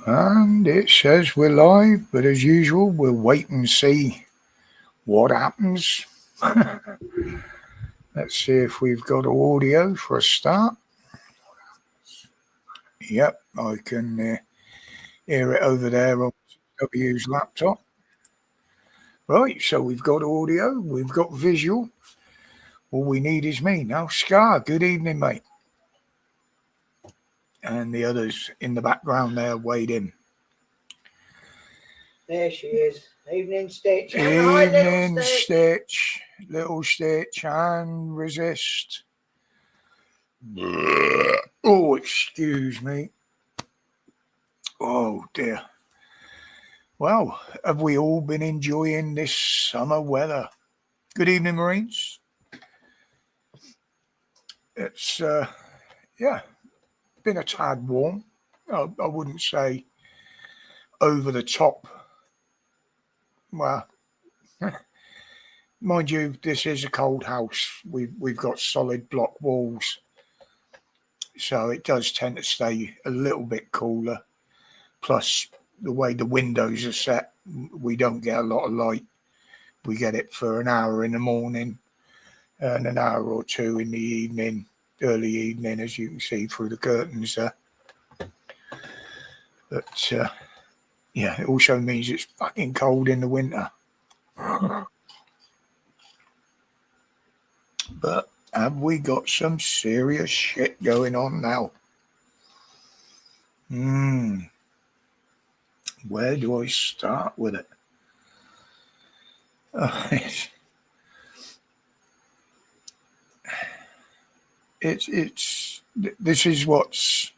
And it says we're live, but as usual, we'll wait and see what happens. Let's see if we've got audio for a start. Yep, I can hear it over there on W's laptop. Right, so we've got audio, we've got visual. All we need is me now. Scar, good evening, mate. And the others in the background there wade in. There she is. Evening, Stitch. Evening, Stitch. Little Stitch and resist. Oh, excuse me. Oh, dear. Well, have we all been enjoying this summer weather? Good evening, Marines. It's, been a tad warm. I wouldn't say over the top. Well, mind you, this is a cold house. We've got solid block walls, so it does tend to stay a little bit cooler. Plus, the way the windows are set, we don't get a lot of light. We get it for an hour in the morning and an hour or two in the evening, early evening, as you can see through the curtains there. But it also means it's fucking cold in the winter. But have we got some serious shit going on now? Where do I start with it? This is what's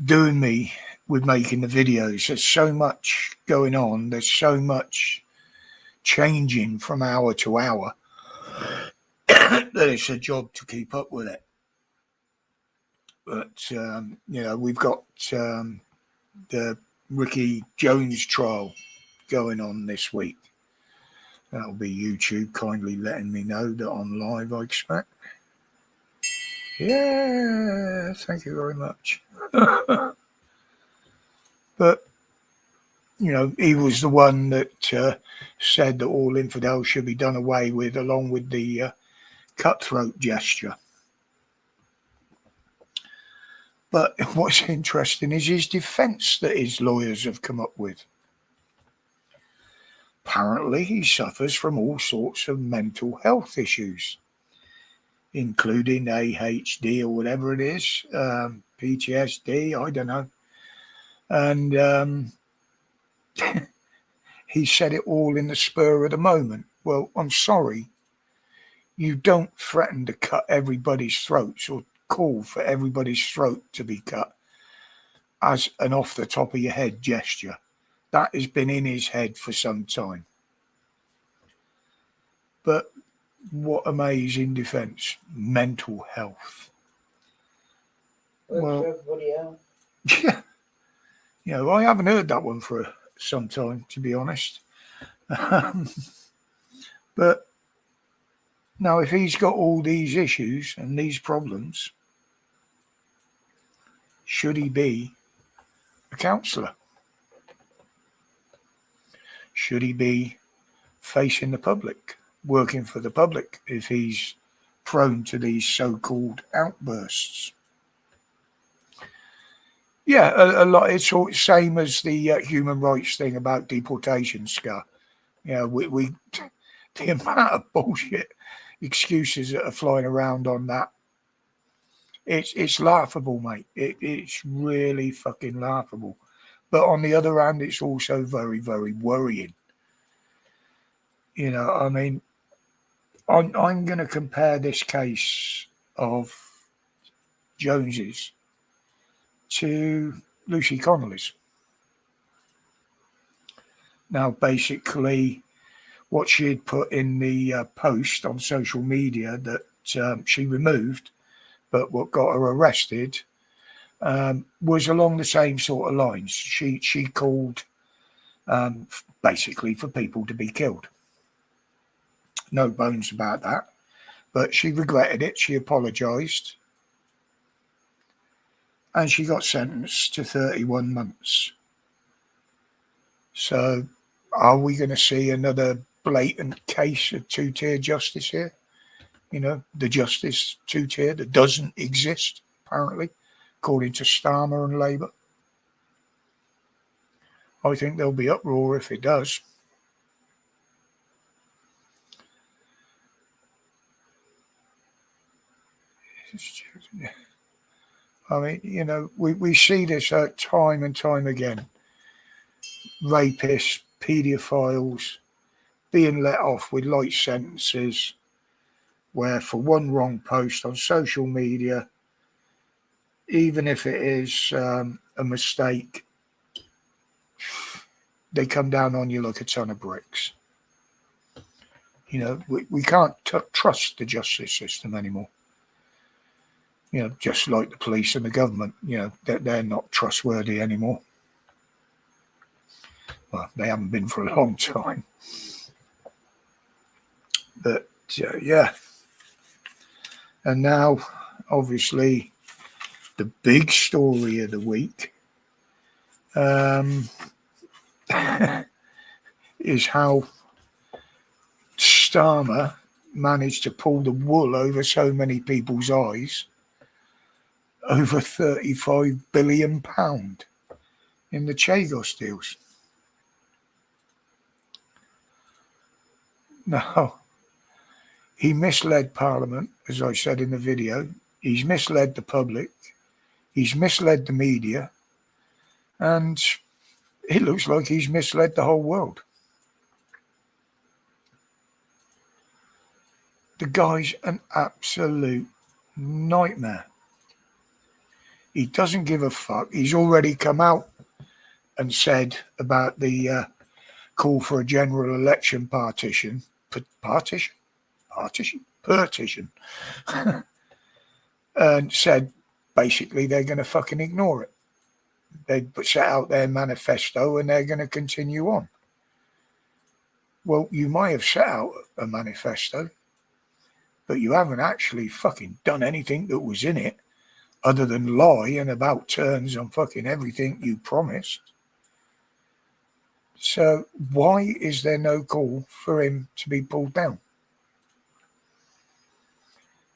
doing me with making the videos. There's so much going on. There's so much changing from hour to hour that it's a job to keep up with it. But we've got the Ricky Jones trial going on this week. That'll be YouTube kindly letting me know that I'm live, I expect. Yeah, thank you very much. But, he was the one that said that all infidels should be done away with, along with the cutthroat gesture. But what's interesting is his defense that his lawyers have come up with. Apparently, he suffers from all sorts of mental health issues, including ADHD or whatever it is, PTSD, I don't know. And he said it all in the spur of the moment. Well, I'm sorry. You don't threaten to cut everybody's throats or call for everybody's throat to be cut as an off the top of your head gesture. That has been in his head for some time. But what amazing defense. Mental health. Well, everybody else. Yeah. I haven't heard that one for some time, to be honest. But now, if he's got all these issues and these problems, should he be a counsellor? Should he be facing the public, working for the public, if he's prone to these so-called outbursts? Yeah, a lot. It's all same as the human rights thing about deportation, Scar. We the amount of bullshit excuses that are flying around on that. It's laughable, mate. It's really fucking laughable. But on the other hand, it's also very, very worrying. I mean, I'm going to compare this case of Jones's to Lucy Connolly's. Now, basically, what she had put in the post on social media that she removed, but what got her arrested, was along the same sort of lines. She called basically for people to be killed. No bones about that. But she regretted it. She apologised. and she got sentenced to 31 months. So are we going to see another blatant case of two-tier justice here? You know, the justice two-tier that doesn't exist, apparently, according to Starmer and Labour. I think there'll be uproar if it does. I mean, you know, we see this time and time again. Rapists, paedophiles being let off with light sentences, where for one wrong post on social media, even if it is a mistake, they come down on you like a ton of bricks. You know, we can't trust the justice system anymore. You know, just like the police and the government, you know, they're not trustworthy anymore. Well, they haven't been for a long time. But, yeah. And now, obviously, the big story of the week is how Starmer managed to pull the wool over so many people's eyes. Over £35 billion in the Chagos deals. Now, he misled Parliament, as I said in the video. He's misled the public. He's misled the media. And it looks like he's misled the whole world. The guy's an absolute nightmare. He doesn't give a fuck. He's already come out and said about the call for a general election partition, and said basically they're going to fucking ignore it. They set out their manifesto and they're going to continue on. Well, you might have set out a manifesto, but you haven't actually fucking done anything that was in it other than lie and about turns on fucking everything you promised. So why is there no call for him to be pulled down?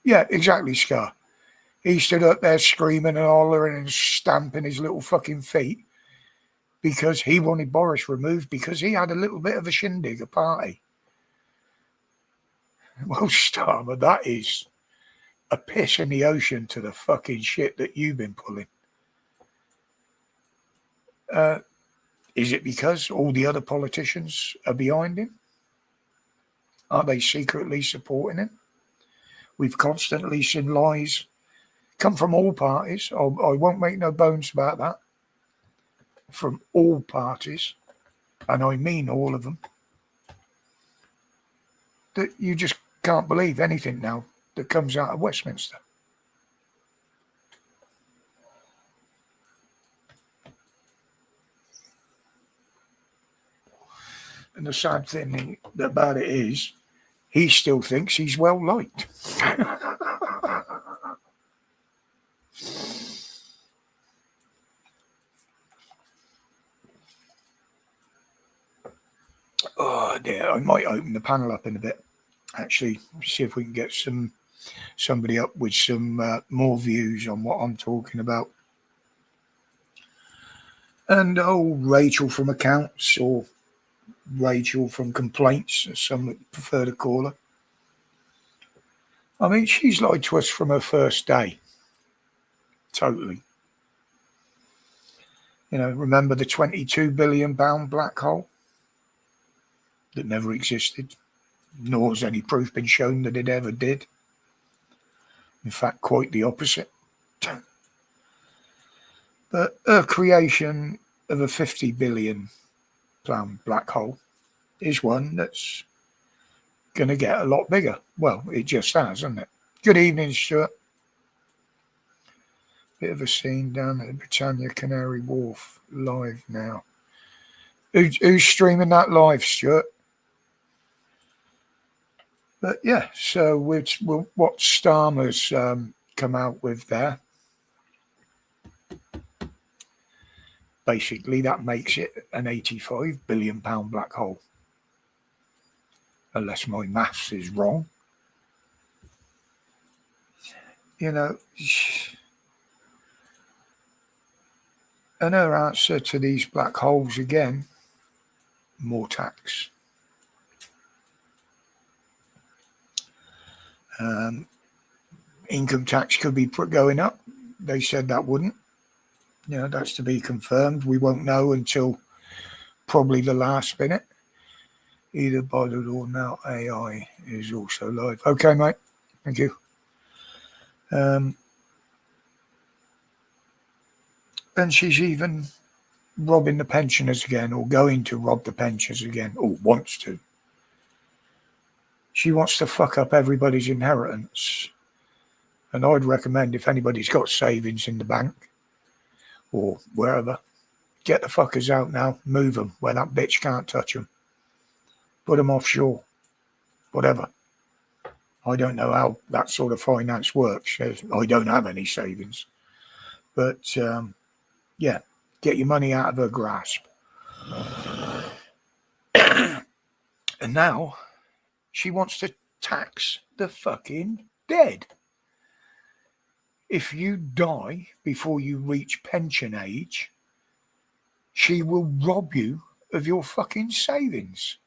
Yeah, exactly, Scar. He stood up there screaming and hollering and stamping his little fucking feet because he wanted Boris removed because he had a little bit of a shindig, a party. Well, Starmer, that is a piss in the ocean to the fucking shit that you've been pulling. Is it because all the other politicians are behind him? Are they secretly supporting him? We've constantly seen lies come from all parties. I won't make no bones about that. From all parties, and I mean all of them. That you just can't believe anything now that comes out of Westminster. And the sad thing about it is, he still thinks he's well liked. Oh dear, I might open the panel up in a bit. Actually, see if we can get somebody up with some more views on what I'm talking about. And Rachel from accounts, or Rachel from complaints, as some would prefer to call her. I mean, she's lied to us from her first day. Totally. You know, remember the £22 billion black hole that never existed, nor has any proof been shown that it ever did. In fact, quite the opposite. But her creation of a £50 billion black hole is one that's going to get a lot bigger. Well, it just has, hasn't it? Good evening, Stuart. Bit of a scene down at the Britannia Canary Wharf live now. Who's streaming that live, Stuart? But yeah, so what Starmer's come out with there Basically, that makes it an £85 billion black hole. Unless my maths is wrong. You know, and her answer to these black holes again, more tax. Income tax could be going up. They said that wouldn't. You know, that's to be confirmed. We won't know until probably the last minute. Either by the law now, AI is also live. Okay, mate. Thank you. And she's even robbing the pensioners again, or going to rob the pensioners again, or wants to. She wants to fuck up everybody's inheritance. And I'd recommend, if anybody's got savings in the bank or wherever, get the fuckers out now, move them where that bitch can't touch them. Put them offshore, whatever. I don't know how that sort of finance works. I don't have any savings. But, yeah, get your money out of her grasp. And now she wants to tax the fucking dead. If you die before you reach pension age, she will rob you of your fucking savings.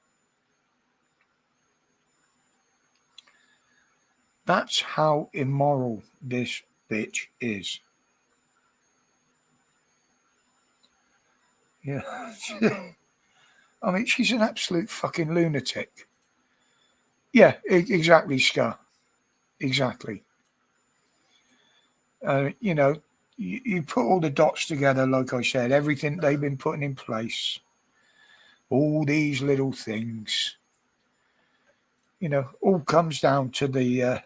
That's how immoral this bitch is. Yeah. I mean, she's an absolute fucking lunatic. Yeah, exactly, Scar. Exactly. You know, you put all the dots together, like I said, everything they've been putting in place, all these little things, you know, all comes down to the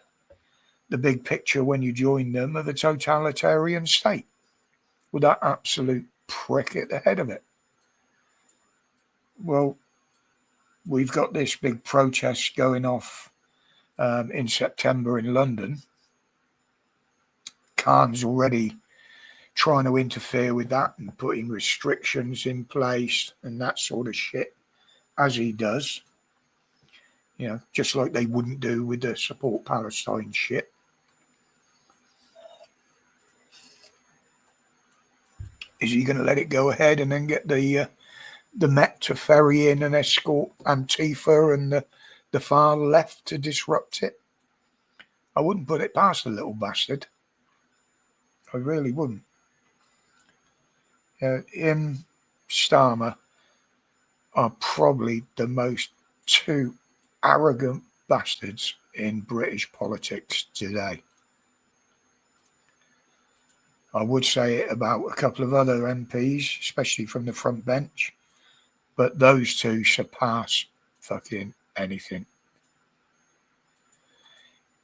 big picture when you join them of a totalitarian state with that absolute prick at the head of it. Well, we've got this big protest going off in September in London. Khan's already trying to interfere with that and putting restrictions in place and that sort of shit, as he does. You know, just like they wouldn't do with the support Palestine shit. Is he going to let it go ahead and then get the Met to ferry in and escort Antifa and the far left to disrupt it? I wouldn't put it past the little bastard. I really wouldn't. Him, Starmer, are probably the most two arrogant bastards in British politics today. I would say it about a couple of other MPs, especially from the front bench, but those two surpass fucking anything.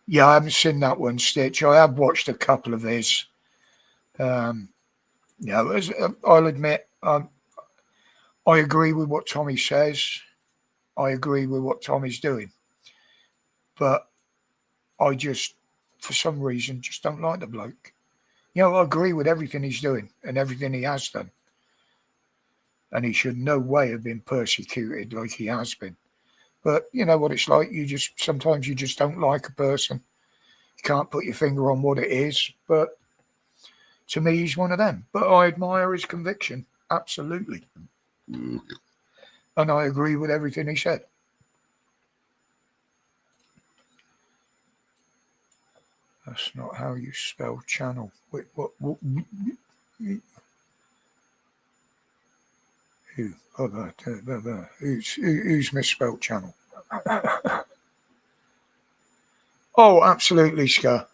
Yeah, I haven't seen that one, Stitch. I have watched a couple of his. You know, I'll admit, I agree with what Tommy says. I agree with what Tommy's doing. But I just, for some reason, just don't like the bloke. You know, I agree with everything he's doing and everything he has done. And he should no way have been persecuted like he has been. But you know what it's like. Sometimes you just don't like a person. You can't put your finger on what it is. But to me, he's one of them. But I admire his conviction. Absolutely. And I agree with everything he said. That's not how you spell channel. Wait, what who? Who's misspelled channel? Oh, absolutely, Scar.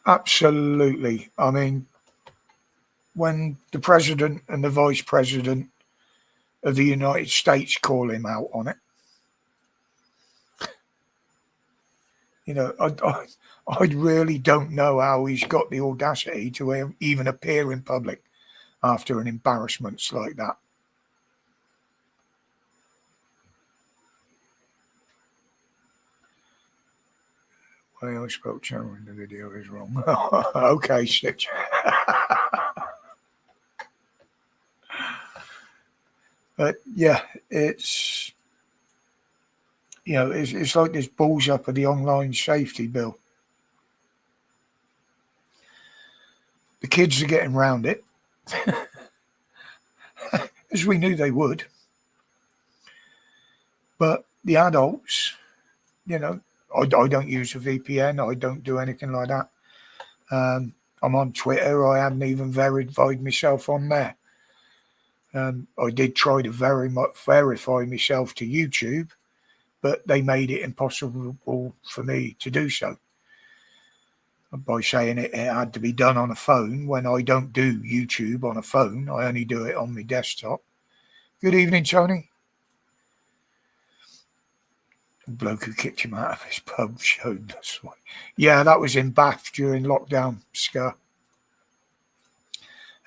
Absolutely. I mean, when the president and the vice president of the United States call him out on it, you know, I really don't know how he's got the audacity to even appear in public after an embarrassment like that. Way I spelled channel in the video is wrong. Okay, Stitch. But yeah, it's it's like this balls up of the online safety bill. The kids are getting round it, as we knew they would. But the adults, you know, I don't use a VPN. I don't do anything like that. I'm on Twitter. I haven't even verified myself on there. I did try to verify myself to YouTube, but they made it impossible for me to do so by saying it had to be done on a phone when I don't do YouTube on a phone. I only do it on my desktop. Good evening, Tony. The bloke who kicked him out of his pub showed us why. Yeah, that was in Bath during lockdown, Scar.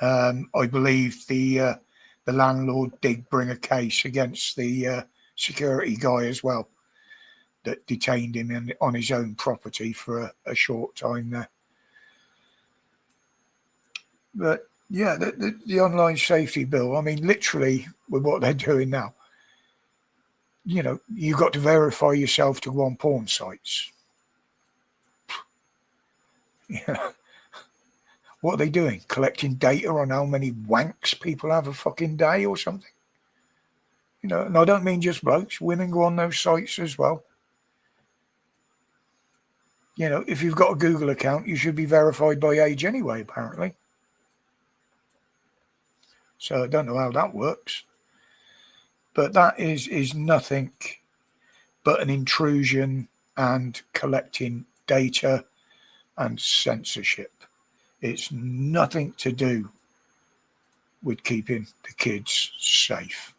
I believe the landlord did bring a case against the security guy as well that detained him on his own property for a short time there. But yeah, the online safety bill, I mean, literally with what they're doing now, you've got to verify yourself to go on porn sites. Yeah. What are they doing? Collecting data on how many wanks people have a fucking day or something? And I don't mean just blokes. Women go on those sites as well. If you've got a Google account, you should be verified by age anyway, apparently. So I don't know how that works. But that is nothing but an intrusion and collecting data and censorship. It's nothing to do with keeping the kids safe.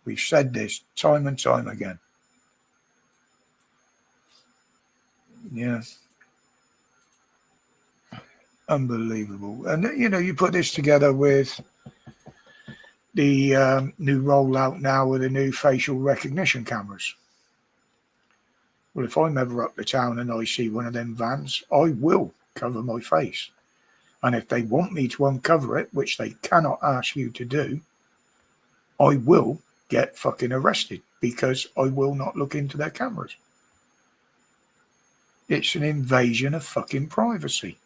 We've said this time and time again. Yeah. Unbelievable. And, you put this together with the new rollout now with the new facial recognition cameras. Well, if I'm ever up the town and I see one of them vans, I will cover my face. And if they want me to uncover it, which they cannot ask you to do, I will get fucking arrested because I will not look into their cameras. It's an invasion of fucking privacy.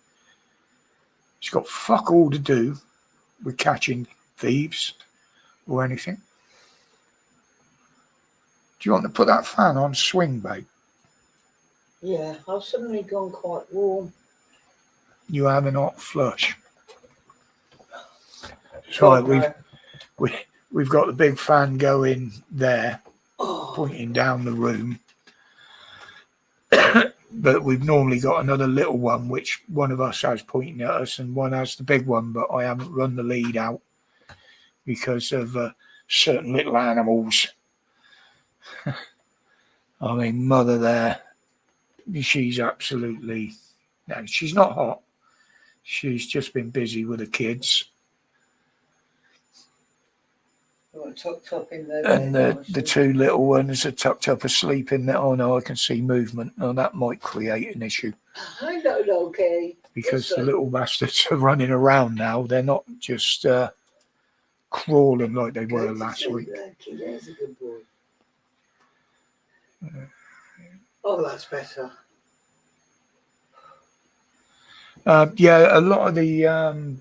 It's got fuck all to do with catching thieves or anything. Do you want to put that fan on swing, babe? Yeah, I've suddenly gone quite warm. You have an hot flush. So we've got the big fan going there, pointing down the room. But we've normally got another little one, which one of us has pointing at us, and one has the big one. But I haven't run the lead out because of certain little animals. I mean, mother there, she's absolutely no, she's not hot. She's just been busy with the kids. Tucked up in there. And the two little ones are tucked up asleep in there. Oh no, I can see movement. Oh, that might create an issue. I don't know, okay. Because the little bastards are running around now. They're not just crawling like they were last week. There's a good boy. Oh, that's better. Yeah, a lot of the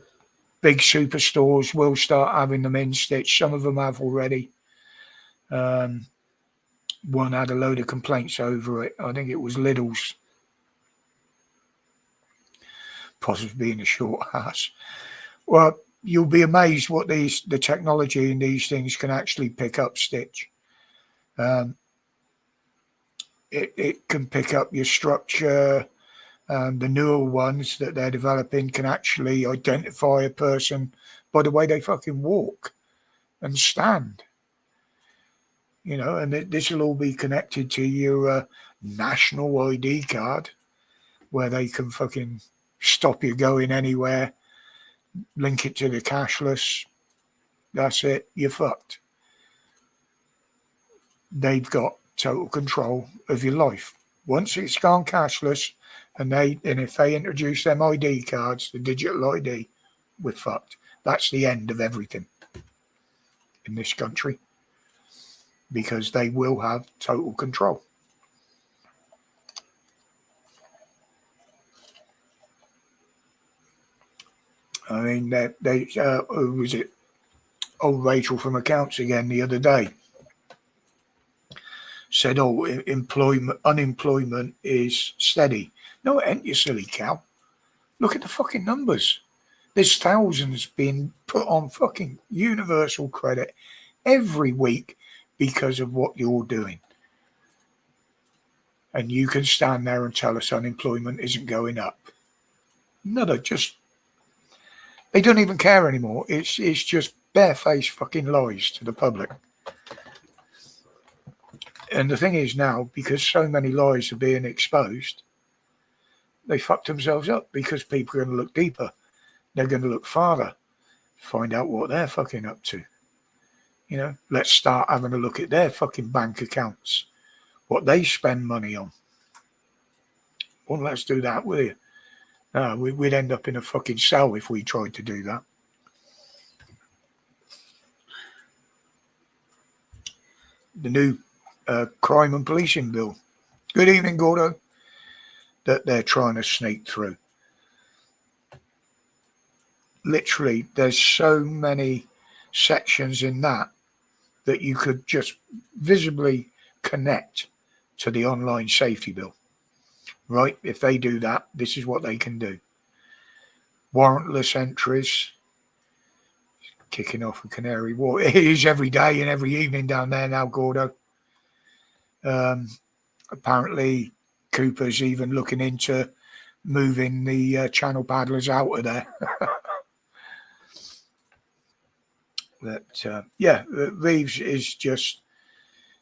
big superstores will start having them in stitch. Some of them have already. One had a load of complaints over it. I think it was Lidl's. Possibly being a short ass. Well, you'll be amazed what the technology in these things can actually pick up, Stitch. It can pick up your structure. The newer ones that they're developing can actually identify a person by the way they fucking walk and stand. And this will all be connected to your national ID card where they can fucking stop you going anywhere, link it to the cashless. That's it. You're fucked. They've got total control of your life. Once it's gone cashless, and if they introduce them ID cards, the digital ID, we're fucked. That's the end of everything. in this country because they will have total control. I mean, who was it? Old Rachel from accounts again the other day said, "Oh, unemployment is steady." No, it ain't, you silly cow. Look at the fucking numbers. There's thousands being put on fucking universal credit every week because of what you're doing. And you can stand there and tell us unemployment isn't going up. No, they don't even care anymore. It's just barefaced fucking lies to the public. And the thing is now, because so many lies are being exposed, they fucked themselves up because people are going to look deeper. They're going to look farther, find out what they're fucking up to. You know, let's start having a look at their fucking bank accounts, what they spend money on. Well, let's do that, will you? No, we'd end up in a fucking cell if we tried to do that. The new crime and policing bill. Good evening, Gordo. That they're trying to sneak through. Literally, there's so many sections in that you could just visibly connect to the online safety bill. Right? If they do that, this is what they can do. Warrantless entries. Kicking off a canary war. It is every day and every evening down there now, Gordo. Apparently, Cooper's even looking into moving the channel paddlers out of there. But Reeves is just,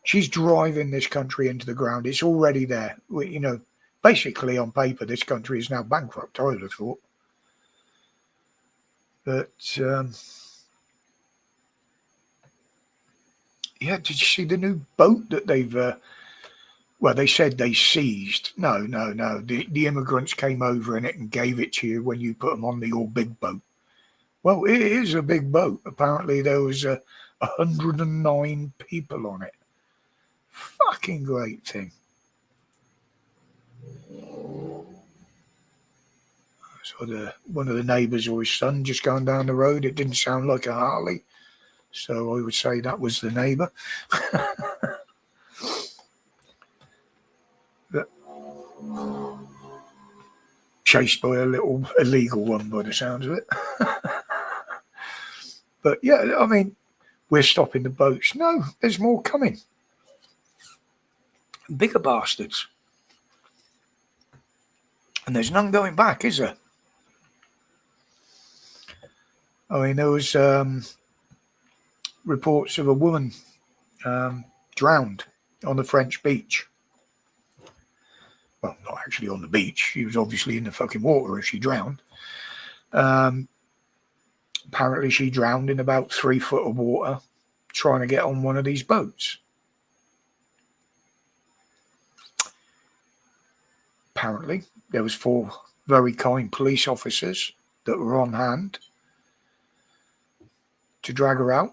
she's driving this country into the ground. It's already there. You know, basically on paper, this country is now bankrupt, I would have thought. But did you see the new boat that they've? Well, they said they seized. No. The immigrants came over in it and gave it to you when you put them on your big boat. Well, it is a big boat. Apparently, there was 109 people on it. Fucking great thing. So one of the neighbours or his son just going down the road. It didn't sound like a Harley, so I would say that was the neighbour. Chased by a little illegal one by the sounds of it. But yeah, I mean, we're stopping the boats. No, there's more coming. Bigger bastards. And there's none going back, is there? I mean, there was reports of a woman drowned on the French beach. Well, not actually on the beach. She was obviously in the fucking water if she drowned. Apparently she drowned in about 3 foot of water trying to get on one of these boats. Apparently there was 4 very kind police officers that were on hand to drag her out,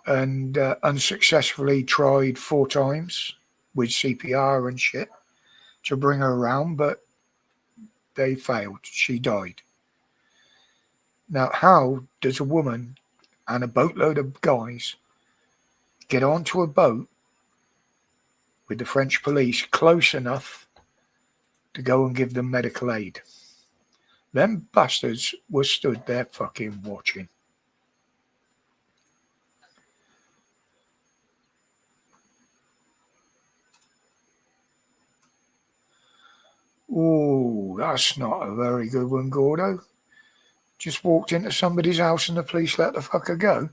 and unsuccessfully tried 4 times with CPR and shit to bring her around, but they failed. She died. Now, how does a woman and a boatload of guys get onto a boat with the French police close enough to go and give them medical aid? Them bastards were stood there fucking watching. Oh, that's not a very good one, Gordo. Just walked into somebody's house and the police let the fucker go.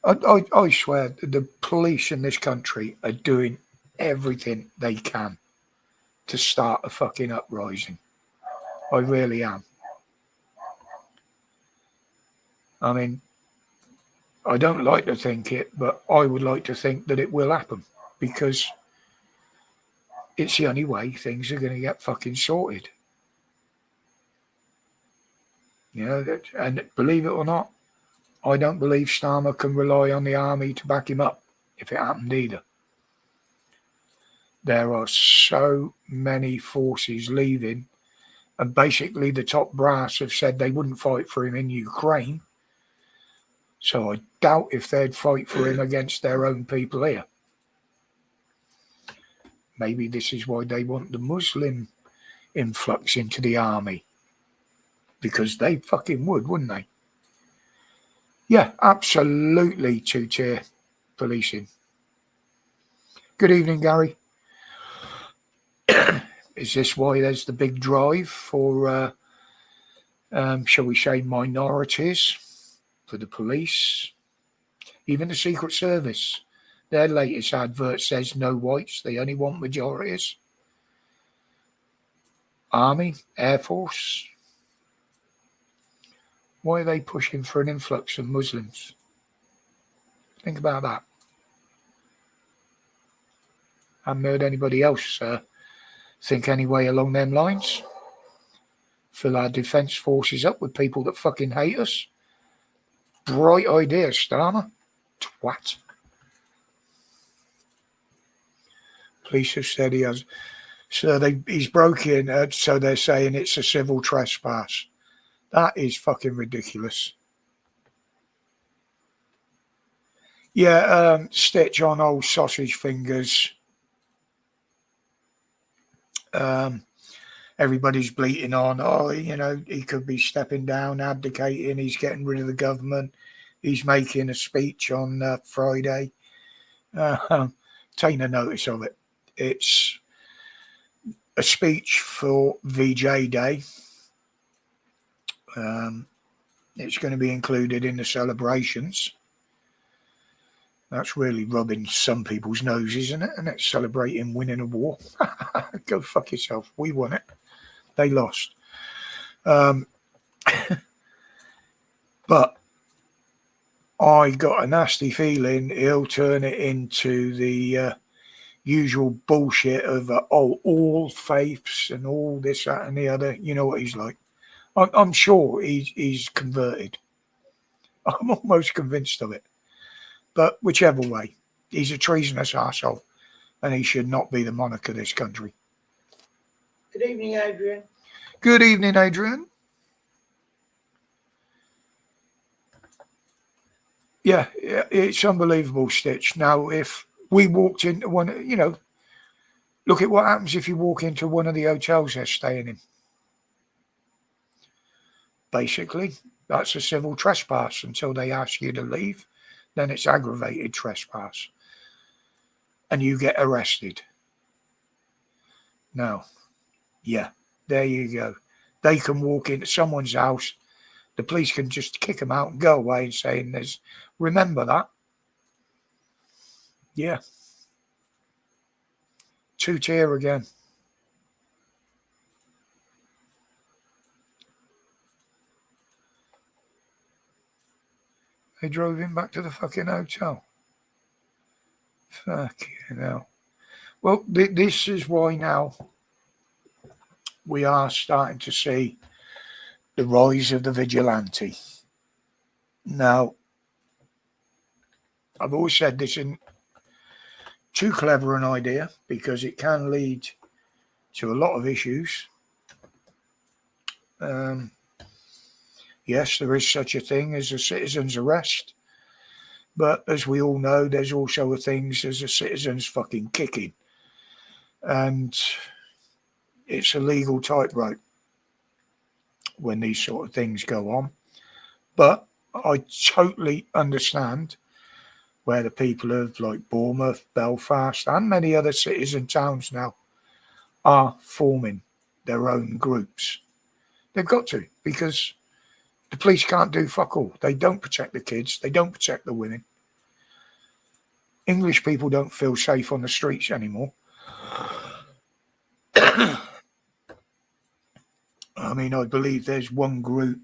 I swear the police in this country are doing everything they can to start a fucking uprising. I really am. I mean, I don't like to think it, but I would like to think that it will happen, because it's the only way things are going to get fucking sorted. And believe it or not, I don't believe Starmer can rely on the army to back him up if it happened either. There are so many forces leaving, and basically the top brass have said they wouldn't fight for him in Ukraine. So I doubt if they'd fight for him against their own people here. Maybe this is why they want the Muslim influx into the army. Because they fucking would, wouldn't they? Yeah, absolutely two-tier policing. Good evening, Gary. Is this why there's the big drive for, shall we say, minorities, for the police, even the Secret Service? Their latest advert says no whites, they only want majorities. Army, Air Force. Why are they pushing for an influx of Muslims? Think about that. I haven't heard anybody else think any way along them lines. Fill our defence forces up with people that fucking hate us. Bright idea, Starmer. Twat. Police have said he has. So he's broken, so they're saying it's a civil trespass. That is fucking ridiculous. Yeah, stitch on old sausage fingers. Everybody's bleating on, he could be stepping down, abdicating, he's getting rid of the government. He's making a speech on Friday. Take no notice of it. It's a speech for VJ Day. It's going to be included in the celebrations. That's really rubbing some people's noses, isn't it? And it's celebrating winning a war. Go fuck yourself. We won it. They lost. But I got a nasty feeling he'll turn it into the usual bullshit of all faiths and all this, that, and the other. You know what he's like. I'm sure he's converted. I'm almost convinced of it. But whichever way, he's a treasonous arsehole, and he should not be the monarch of this country. Good evening, Adrian. Good evening, Adrian. Yeah, it's unbelievable, Stitch. Now, if we walked into one, look at what happens if you walk into one of the hotels they're staying in. Basically, that's a civil trespass until they ask you to leave. Then it's aggravated trespass. And you get arrested. Now, yeah, there you go. They can walk into someone's house. The police can just kick them out and go away and say, remember that? Yeah. Two-tier again. They drove him back to the fucking hotel. Fucking hell. Well, this is why now we are starting to see the rise of the vigilante. Now, I've always said this isn't too clever an idea because it can lead to a lot of issues. Yes, there is such a thing as a citizen's arrest. But as we all know, there's also a thing as a citizen's fucking kicking. And it's a legal tightrope when these sort of things go on. But I totally understand where the people of like Bournemouth, Belfast, and many other cities and towns now are forming their own groups. They've got to, because the police can't do fuck all. They don't protect the kids. They don't protect the women. English people don't feel safe on the streets anymore. I mean, I believe there's one group,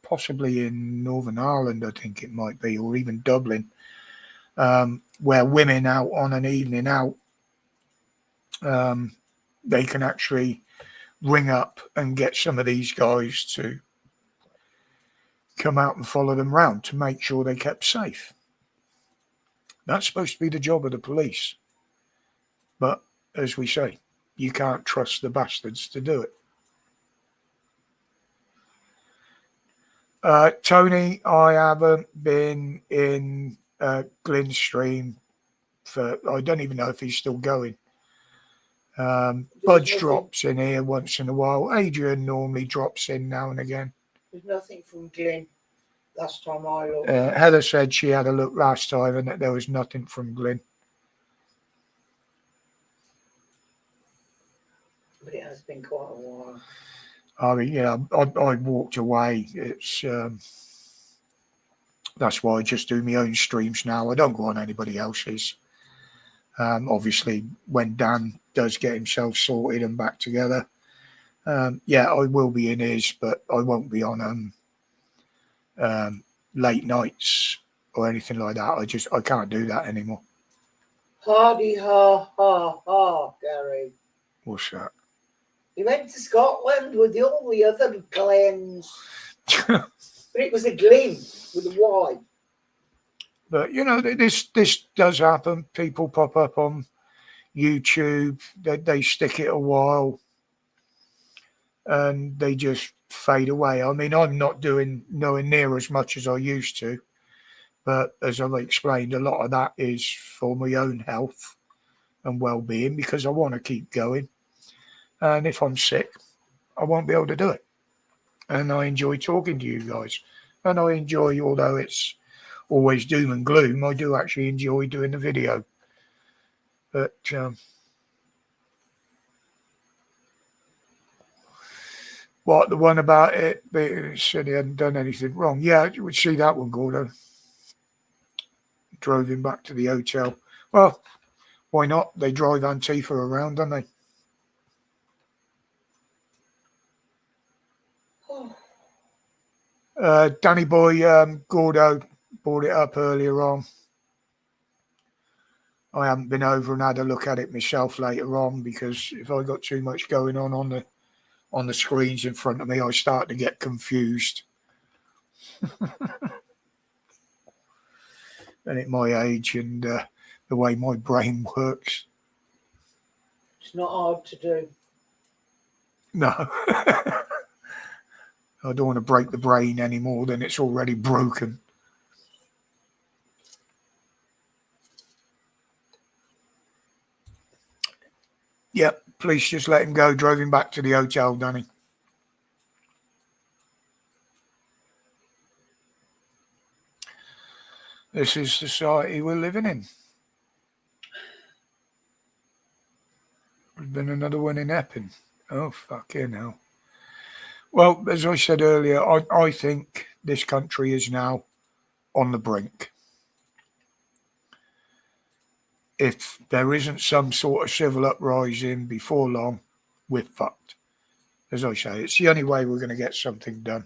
possibly in Northern Ireland, I think it might be, or even Dublin, where women out on an evening out, they can actually ring up and get some of these guys to come out and follow them round to make sure they kept safe. That's supposed to be the job of the police. But as we say, you can't trust the bastards to do it. Tony, I haven't been in Glyn's stream for, I don't even know if he's still going. Budge drops in here once in a while. Adrian normally drops in now and again. There's nothing from Glyn. Last time I looked. Heather said she had a look last time and that there was nothing from Glyn. But it has been quite a while. I mean, yeah, I walked away. It's that's why I just do my own streams now. I don't go on anybody else's. Obviously, when Dan does get himself sorted and back together, yeah, I will be in his, but I won't be on late nights or anything like that. I can't do that anymore. Hardy ha ha ha, Gary. What's that? He went to Scotland with all the other Glens. But it was a Glyn with a Y. But, you know, this does happen. People pop up on YouTube, they stick it a while, and they just fade away. I mean, I'm not doing nowhere near as much as I used to. But as I've explained, a lot of that is for my own health and well-being because I want to keep going. And if I'm sick, I won't be able to do it. And I enjoy talking to you guys. And I enjoy, although it's always doom and gloom, I do actually enjoy doing the video. But what, the one about it, they said he hadn't done anything wrong. Yeah, you would see that one, Gordo. Drove him back to the hotel. Well, why not? They drive Antifa around, don't they? Danny Boy, Gordo brought it up earlier on. I haven't been over and had a look at it myself later on because if I got too much going on the screens in front of me, I start to get confused. And at my age and the way my brain works. It's not hard to do. No. I don't want to break the brain any more than it's already broken. Yep, police just let him go, drove him back to the hotel, Danny. This is the society we're living in. There's been another one in Epping. Oh, fucking hell. Well, as I said earlier, I think this country is now on the brink. If there isn't some sort of civil uprising before long, we're fucked. As I say, it's the only way we're going to get something done.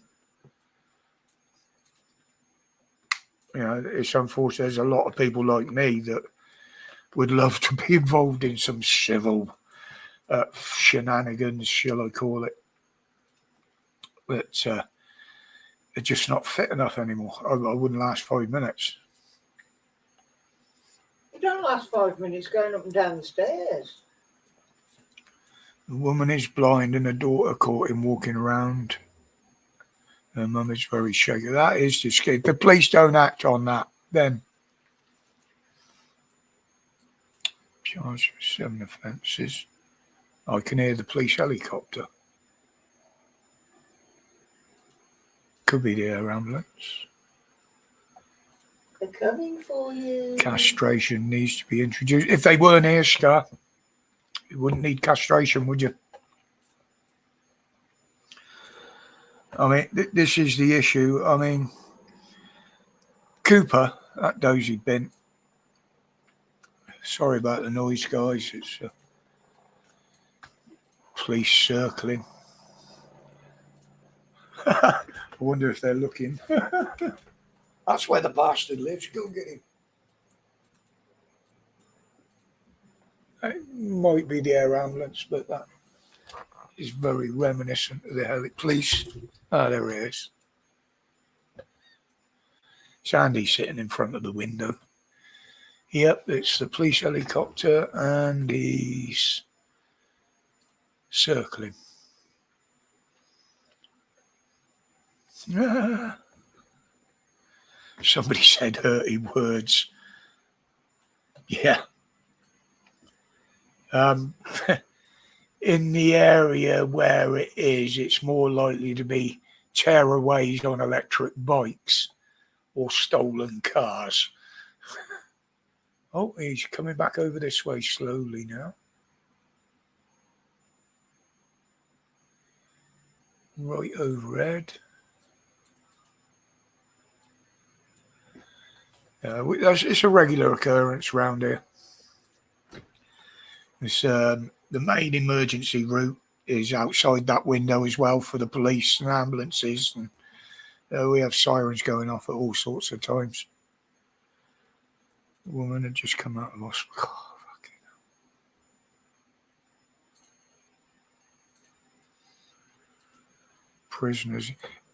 You know, it's unfortunate there's a lot of people like me that would love to be involved in some civil shenanigans, shall I call it. But they're just not fit enough anymore. I wouldn't last 5 minutes. You don't last 5 minutes going up and down the stairs. The woman is blind and her daughter caught him walking around. Her mum is very shaky. That is just scary. If the police don't act on that, then charged for 7 offences. I can hear the police helicopter. Could be the air ambulance. They're coming for you. Castration needs to be introduced. If they weren't here, Scar, you wouldn't need castration, would you? I mean, this is the issue. I mean, Cooper, that dozy bint. Sorry about the noise, guys. It's police circling. I wonder if they're looking. That's where the bastard lives. Go get him. It might be the air ambulance, but that is very reminiscent of the police. Ah, there it is. Sandy's sitting in front of the window. Yep, it's the police helicopter and he's circling. Somebody said hurty words. Yeah. In the area where it is, it's more likely to be tearaways on electric bikes or stolen cars. Oh, he's coming back over this way slowly now. Right overhead. It's a regular occurrence round here. It's, the main emergency route is outside that window as well for the police and ambulances. And we have sirens going off at all sorts of times. The woman had just come out of hospital. Oh, fucking hell. Prisoners.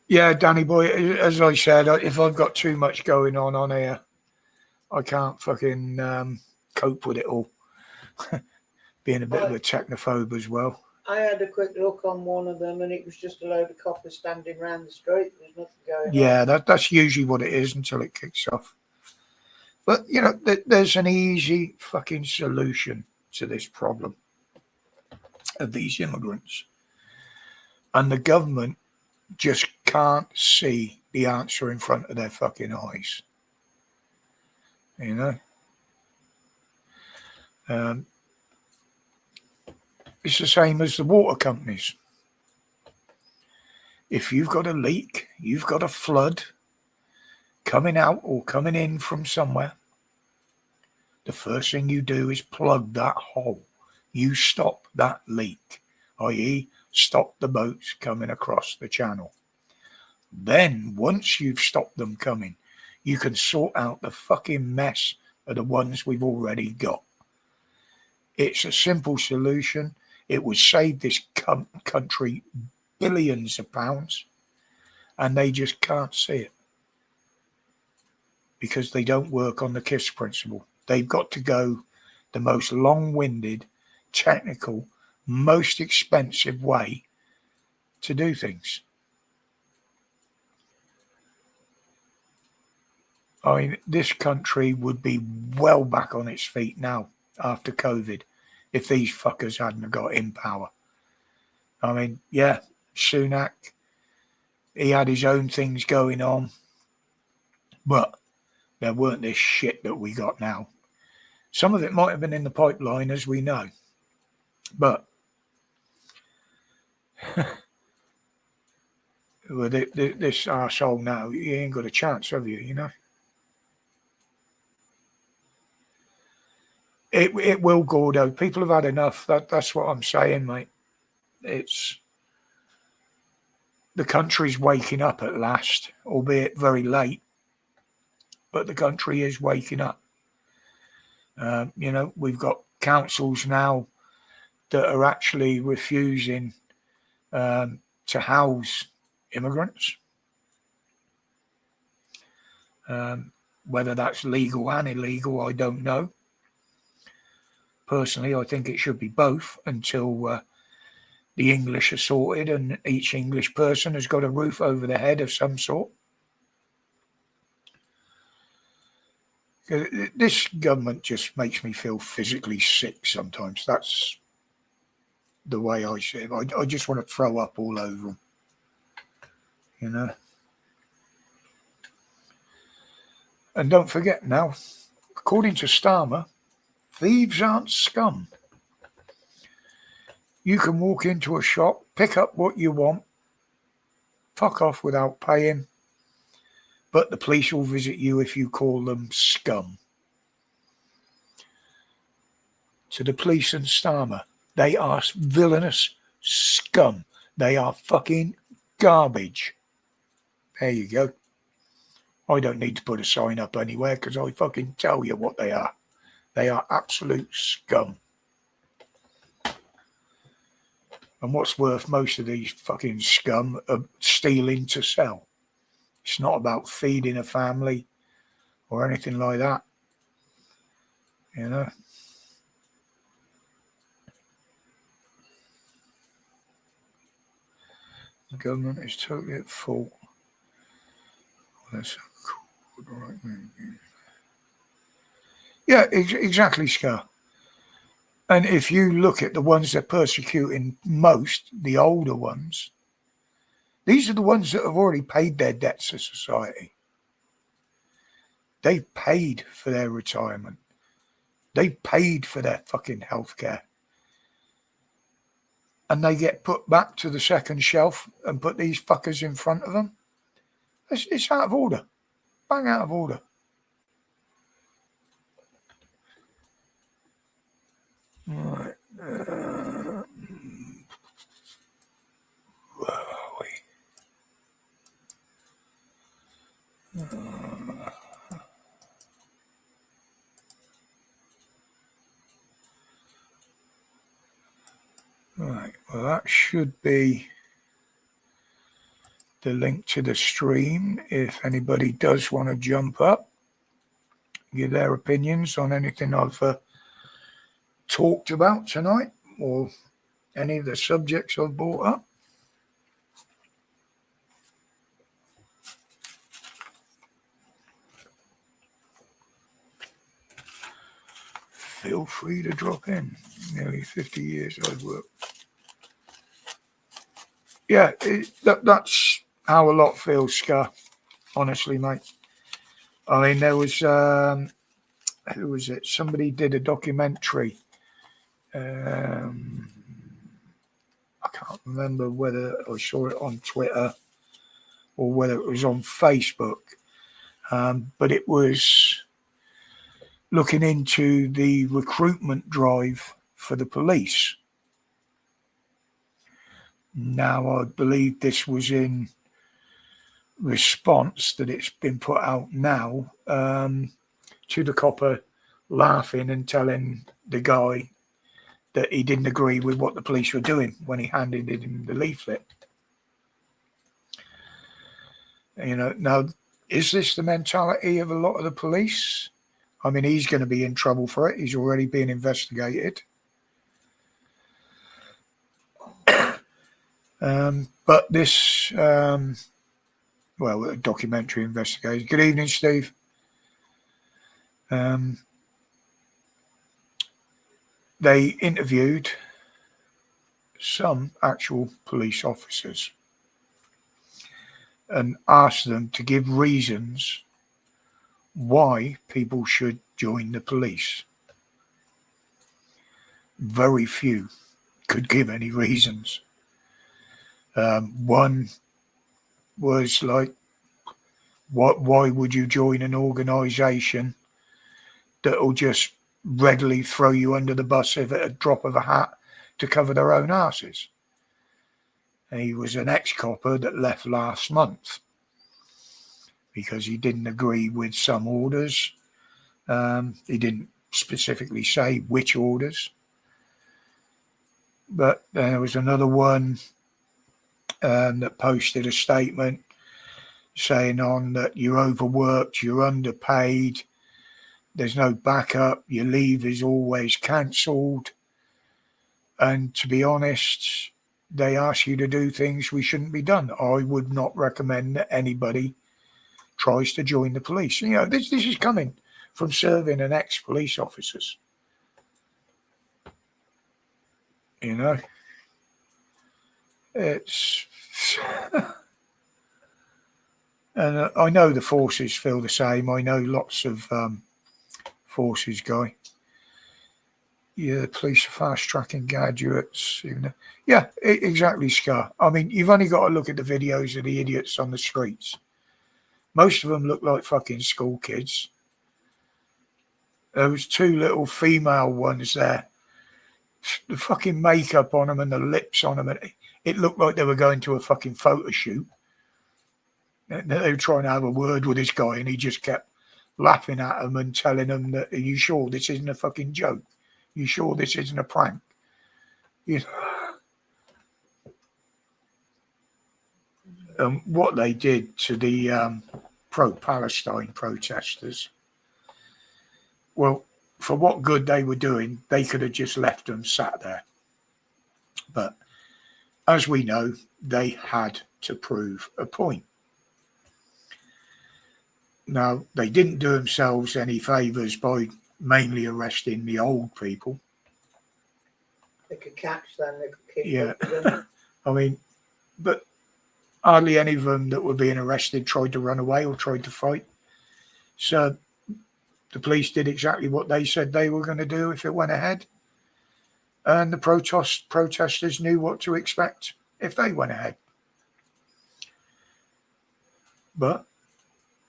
Yeah, Danny boy, as I said, if I've got too much going on here, I can't fucking cope with it all. Being a bit of a technophobe as well. I had a quick look on one of them and it was just a load of coppers standing around the street. There's nothing going on. Yeah, that's usually what it is until it kicks off. But, you know, there's an easy fucking solution to this problem of these immigrants. And the government just can't see the answer in front of their fucking eyes. You know? It's the same as the water companies. If you've got a leak, you've got a flood coming out or coming in from somewhere, the first thing you do is plug that hole. You stop that leak, i.e. stop the boats coming across the channel. Then, once you've stopped them coming, you can sort out the fucking mess of the ones we've already got. It's a simple solution. It would save this country billions of pounds, and they just can't see it because they don't work on the KISS principle. They've got to go the most long-winded, technical, most expensive way to do things. I mean, this country would be well back on its feet now after COVID if these fuckers hadn't got in power. I mean, yeah, Sunak, he had his own things going on, but there weren't this shit that we got now. Some of it might have been in the pipeline, as we know, but with this arsehole now, you ain't got a chance, have you, you know? It will, Gordo. People have had enough. That's what I'm saying, mate. It's the country's waking up at last, albeit very late, but the country is waking up. You know, we've got councils now that are actually refusing to house immigrants. Whether that's legal and illegal, I don't know. Personally, I think it should be both until the English are sorted and each English person has got a roof over their head of some sort. This government just makes me feel physically sick sometimes. That's the way I see it. I just want to throw up all over them, you know. And don't forget now, according to Starmer, thieves aren't scum. You can walk into a shop, pick up what you want, fuck off without paying, but the police will visit you if you call them scum. To the police and Starmer, they are villainous scum. They are fucking garbage. There you go. I don't need to put a sign up anywhere because I fucking tell you what they are. They are absolute scum. And what's worth, most of these fucking scum are stealing to sell. It's not about feeding a family. or anything like that. You know. The government is totally at fault. Yeah, exactly, Scar. And if you look at the ones that are persecuting most, the older ones, these are the ones that have already paid their debts to society. They've paid for their retirement. They've paid for their fucking healthcare. And they get put back to the second shelf and put these fuckers in front of them. It's out of order. Bang out of order. Right. Where are we? Right. Well, that should be the link to the stream. If anybody does want to jump up, give their opinions on anything I've talked about tonight or any of the subjects I've brought up. Feel free to drop in. Nearly 50 years I've worked. Yeah, that's how a lot feels, Scar. Honestly, mate. I mean, there was, who was it? Somebody did a documentary. I can't remember whether I saw it on Twitter or whether it was on Facebook. But it was looking into the recruitment drive for the police. Now, I believe this was in response that it's been put out now to the copper laughing and telling the guy that he didn't agree with what the police were doing when he handed him the leaflet. You know, now, is this the mentality of a lot of the police? I mean, he's going to be in trouble for it. He's already being investigated. But this, well, a documentary investigation. Good evening, Steve. They interviewed some actual police officers and asked them to give reasons why people should join the police. Very few could give any reasons. One was like, why would you join an organisation that will just readily throw you under the bus at a drop of a hat to cover their own asses? He was an ex-copper that left last month because he didn't agree with some orders. He didn't specifically say which orders. But there was another one that posted a statement saying on that you're overworked, you're underpaid, there's no backup, your leave is always cancelled. And to be honest, they ask you to do things we shouldn't be done. I would not recommend that anybody tries to join the police. You know, this is coming from serving an ex-police officers. You know, it's... and I know the forces feel the same. I know lots of forces guy. Yeah, the police are fast-tracking graduates. Yeah, exactly, Scar. I mean, you've only got to look at the videos of the idiots on the streets. Most of them look like fucking school kids. There was two little female ones there. The fucking makeup on them and the lips on them. It looked like they were going to a fucking photo shoot. They were trying to have a word with this guy and he just kept laughing at them and telling them that, are you sure this isn't a fucking joke? You sure this isn't a prank? You know, what they did to the pro-Palestine protesters Well, for what good they were doing, they could have just left them sat there. But as we know, they had to prove a point. Now, they didn't do themselves any favours by mainly arresting the old people. They could catch them, they could kick Yeah. them. I mean, but hardly any of them that were being arrested tried to run away or tried to fight. So the police did exactly what they said they were going to do if it went ahead. And the protesters knew what to expect if they went ahead. But,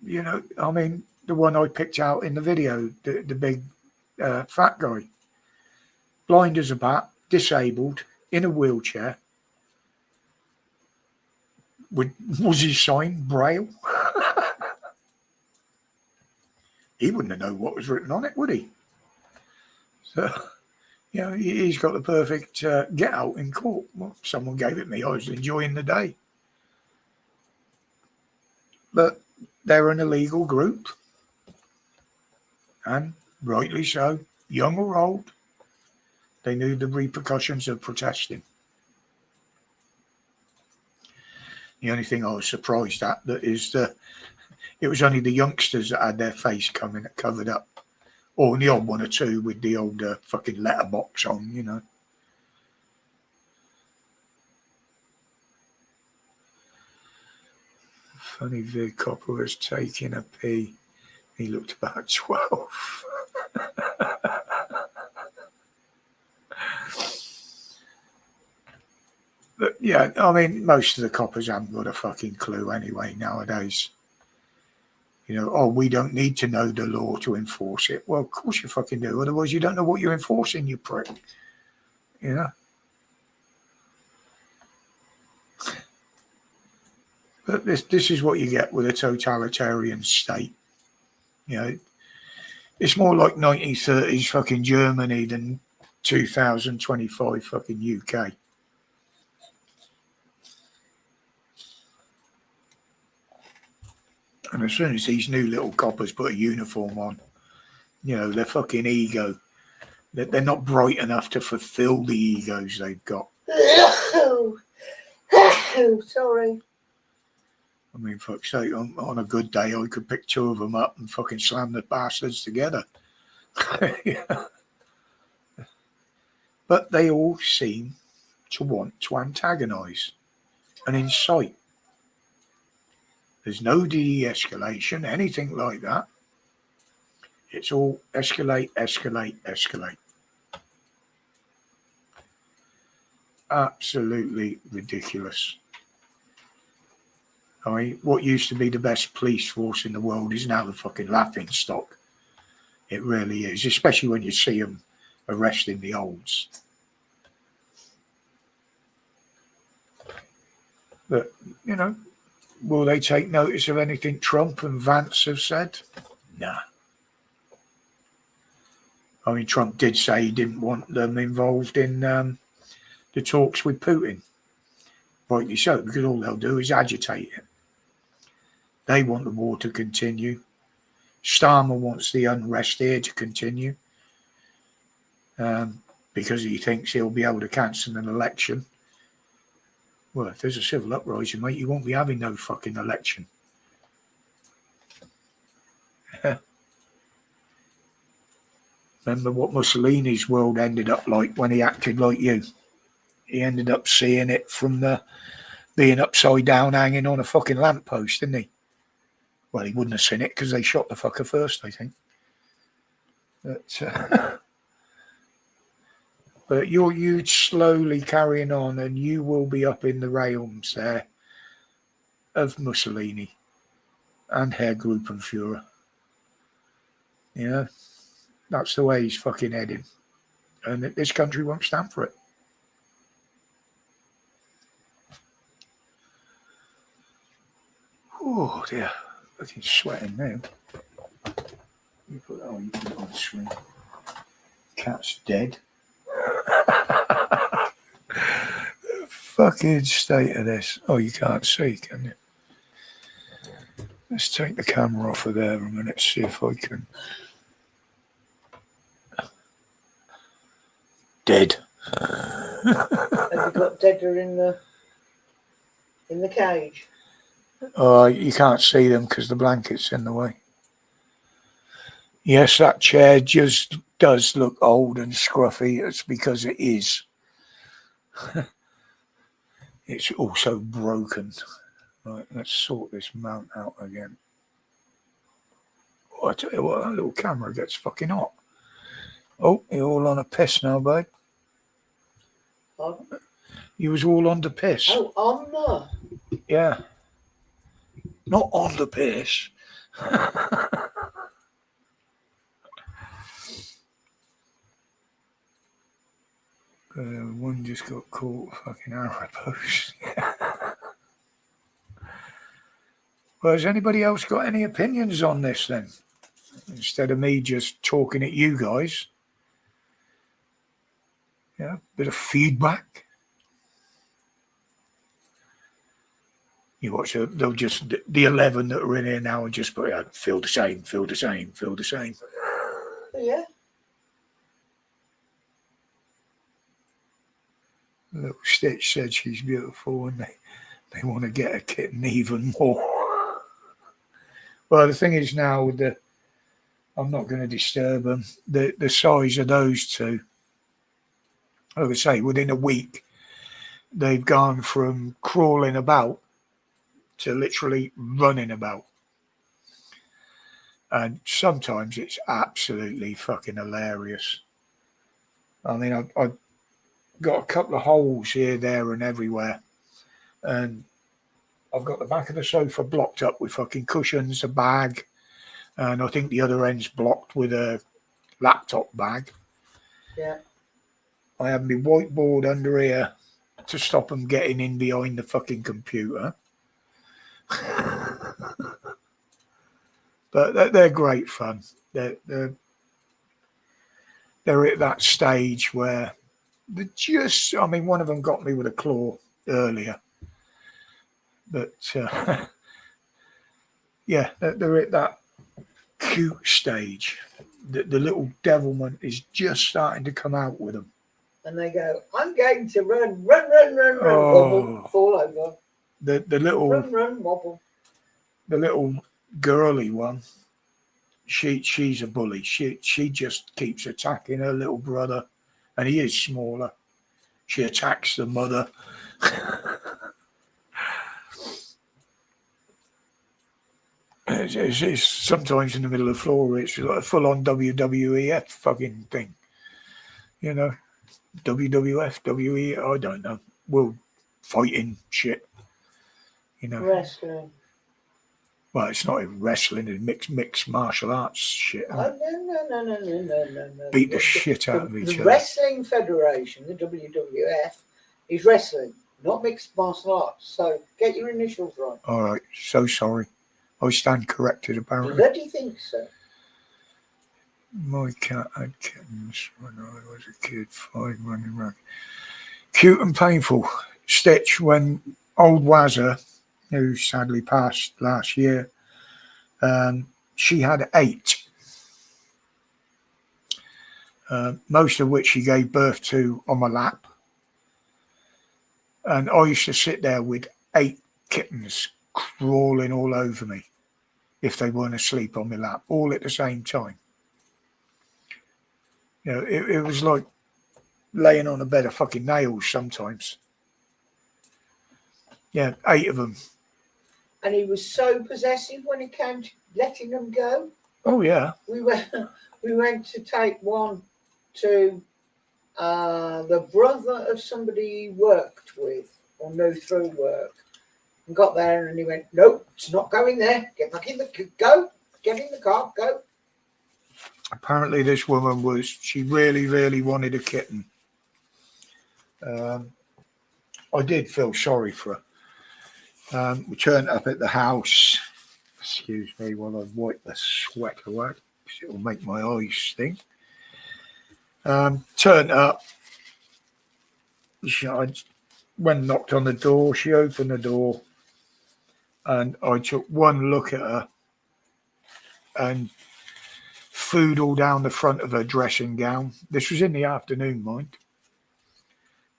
you know, I mean, the one I picked out in the video, the big fat guy, blind as a bat, disabled, in a wheelchair. Was his sign Braille? He wouldn't have known what was written on it, would he? So, you know, he's got the perfect get out in court. Well, someone gave it me. I was enjoying the day. But they're an illegal group. And rightly so, young or old, they knew the repercussions of protesting. The only thing I was surprised at that is it was only the youngsters that had their face covered up. Or the odd one or two with the old fucking letterbox on, you know. Funny Vic Copper was taking a pee. He looked about 12. But yeah, I mean, most of the coppers haven't got a fucking clue anyway nowadays. You know, oh, we don't need to know the law to enforce it. Well, of course you fucking do. Otherwise, you don't know what you're enforcing, you prick. You know? But this is what you get with a totalitarian state. You know, it's more like 1930s fucking Germany than 2025 fucking UK. And as soon as these new little coppers put a uniform on, you know, their fucking ego, they're not bright enough to fulfill the egos they've got. Sorry. I mean, fuck's sake, on a good day, I could pick two of them up and fucking slam the bastards together. Yeah. But they all seem to want to antagonise and incite. There's no de-escalation, anything like that. It's all escalate, escalate, escalate. Absolutely ridiculous. I mean, what used to be the best police force in the world is now the fucking laughing stock. It really is, especially when you see them arresting the olds. But, you know, will they take notice of anything Trump and Vance have said? Nah. I mean, Trump did say he didn't want them involved in the talks with Putin. Rightly so, because all they'll do is agitate it. They want the war to continue. Starmer wants the unrest here to continue because he thinks he'll be able to cancel an election. Well, if there's a civil uprising, mate, you won't be having no fucking election. Remember what Mussolini's world ended up like when he acted like you. He ended up seeing it from the being upside down hanging on a fucking lamppost, didn't he? Well, he wouldn't have seen it because they shot the fucker first, I think. But you're slowly carrying on and you will be up in the realms there of Mussolini and Herr Gruppenführer. You know, that's the way he's fucking heading. And this country won't stand for it. Oh dear, fucking sweating now. You put it on the screen. Cat's dead. Fucking state of this. Oh, you can't see, can you? Let's take the camera off of there a minute, see if I can. Dead. Have you got deader in the cage? You can't see them because the blanket's in the way. Yes, that chair just does look old and scruffy. It's because it is. It's also broken. Right, let's sort this mount out again. Oh, I tell you what, that little camera gets fucking hot. Oh, you're all on a piss now, babe. Pardon? You was all on the piss. Oh, on the. Yeah. Not on the piss. One just got caught fucking arrow post. Well, has anybody else got any opinions on this then? Instead of me just talking at you guys. Yeah, bit of feedback. You watch, they'll just, the 11 that are in here now and just put out, feel the same, feel the same, feel the same. Yeah. Little Stitch said she's beautiful and they want to get a kitten even more. Well, the thing is now with I'm not going to disturb them. The size of those two, like I say, within a week, they've gone from crawling about to literally running about. And sometimes it's absolutely fucking hilarious. I mean, I've got a couple of holes here, there, and everywhere. And I've got the back of the sofa blocked up with fucking cushions, a bag, and I think the other end's blocked with a laptop bag. Yeah. I have my whiteboard under here to stop them getting in behind the fucking computer. But they're great fun. They're at that stage where they're just, I mean, one of them got me with a claw earlier. But yeah, they're at that cute stage. The little devilment is just starting to come out with them. And they go, I'm going to run, wobble, fall over. The little Run, wobble. The little girly one, she's a bully. She just keeps attacking her little brother, and he is smaller. She attacks the mother. It's sometimes in the middle of the floor. It's like a full-on WWEF fucking thing, you know. WWF, WE, I don't know. World fighting shit, you know. Wrestling. Well, it's not even wrestling, it's mixed martial arts shit. Oh, no. Beat the shit out of each The other. Wrestling Federation, the WWF, is wrestling, not mixed martial arts. So get your initials right. All right, so sorry. I stand corrected, apparently. Bloody think so. My cat had kittens when I was a kid, 5 running around. Cute and painful. Stitch, when old Wazza, who sadly passed last year, she had 8. Most of which she gave birth to on my lap. And I used to sit there with 8 kittens crawling all over me if they weren't asleep on my lap, all at the same time. You know, it was like laying on a bed of fucking nails sometimes. Yeah, 8 of them. And he was so possessive when it came to letting them go. Oh, yeah. We went to take one to the brother of somebody he worked with or knew through work, and got there and he went, nope, it's not going there. Get back in go. Get in the car, go. Apparently this woman she really, really wanted a kitten. I did feel sorry for her. We turned up at the house. Excuse me while I wipe the sweat away, because it will make my eyes sting. Turned up. I went and knocked on the door. She opened the door. And I took one look at her. And food all down the front of her dressing gown. This was in the afternoon, mind.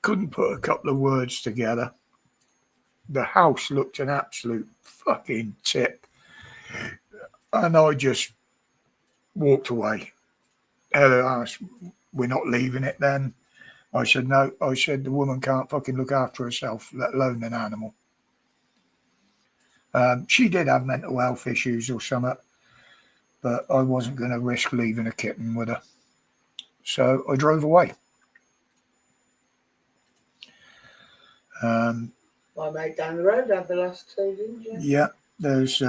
couldn't put a couple of words together. The house looked an absolute fucking tip. And I just walked away. Heather asked, "We're not leaving it then?" I said, "No." I said, "The woman can't fucking look after herself, let alone an animal." She did have mental health issues or something, but I wasn't going to risk leaving a kitten with her. So I drove away. My mate down the road had the last two, didn't you? Yeah, there's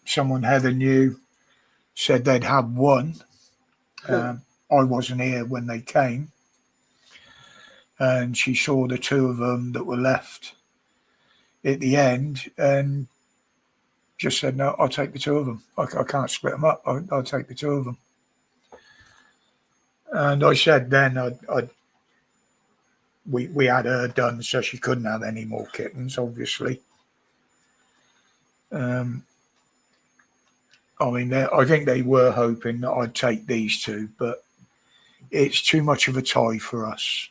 someone Heather knew said they'd had one. I wasn't here when they came. And she saw the two of them that were left at the end and just said, "No, I'll take the two of them. I can't split them up. I'll take the two of them." And I said then we had her done, so she couldn't have any more kittens, obviously. I mean, I think they were hoping that I'd take these two, but it's too much of a tie for us.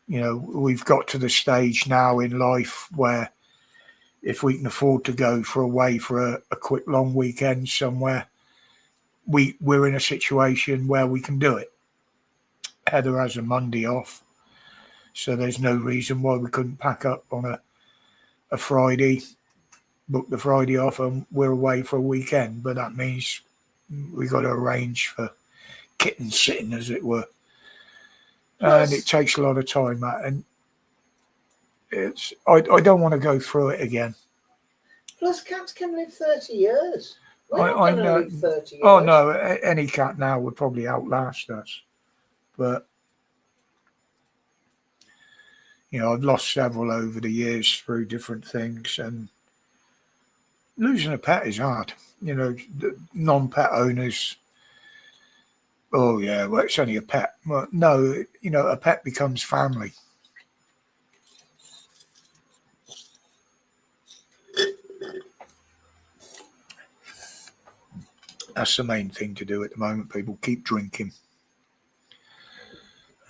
You know, we've got to the stage now in life where if we can afford to go away for a quick long weekend somewhere, we're in a situation where we can do it. Heather has a Monday off, so there's no reason why we couldn't pack up on a Friday, book the Friday off, and we're away for a weekend. But that means we got to arrange for kitten sitting, as it were. And it takes a lot of time, Matt, and I don't want to go through it again. Plus, cats can live 30 years. We're not I going to know. live 30 years. Oh no, any cat now would probably outlast us. But you know, I've lost several over the years through different things, and losing a pet is hard. You know, the non-pet owners. Oh yeah, well, it's only a pet. Well, no, you know, a pet becomes family. That's the main thing to do at the moment. People keep drinking.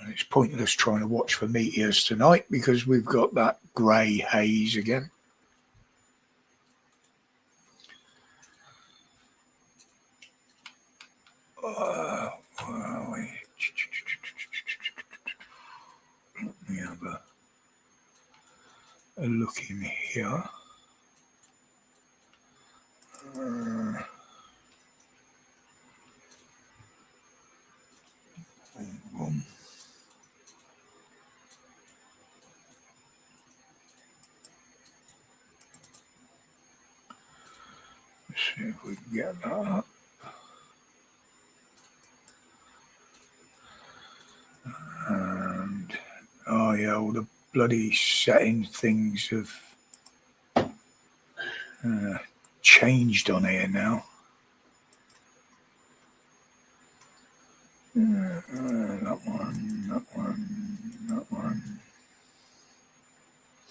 And it's pointless trying to watch for meteors tonight because we've got that grey haze again. Where are we? Let me have a look in here. Let's see if we can get that up. And oh yeah, all the bloody setting things have changed on here now. That one.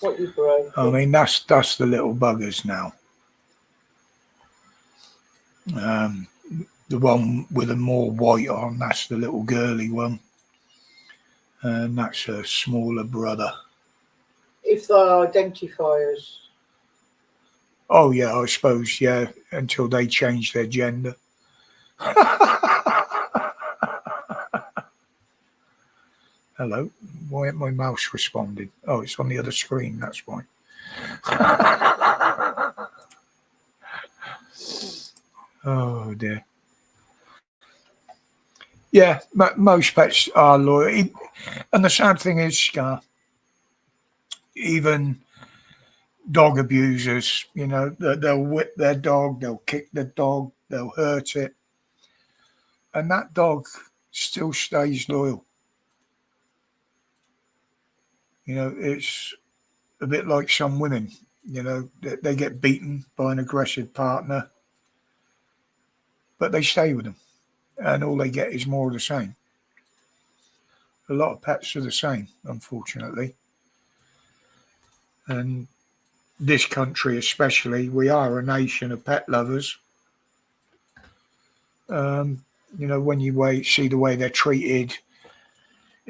What you broke? I mean, that's the little buggers now. The one with the more white on, that's the little girly one. And that's her smaller brother. If they are identifiers. Oh, yeah, I suppose, yeah, until they change their gender. Hello, why ain't my mouse responding? Oh, it's on the other screen, that's why. Oh, dear. Yeah, most pets are loyal. And the sad thing is, Scar, even dog abusers, you know, they'll whip their dog, they'll kick the dog, they'll hurt it. And that dog still stays loyal. You know, it's a bit like some women, you know, they get beaten by an aggressive partner, but they stay with them. And all they get is more of the same. A lot of pets are the same, unfortunately. And this country especially, we are a nation of pet lovers. You know, when you see the way they're treated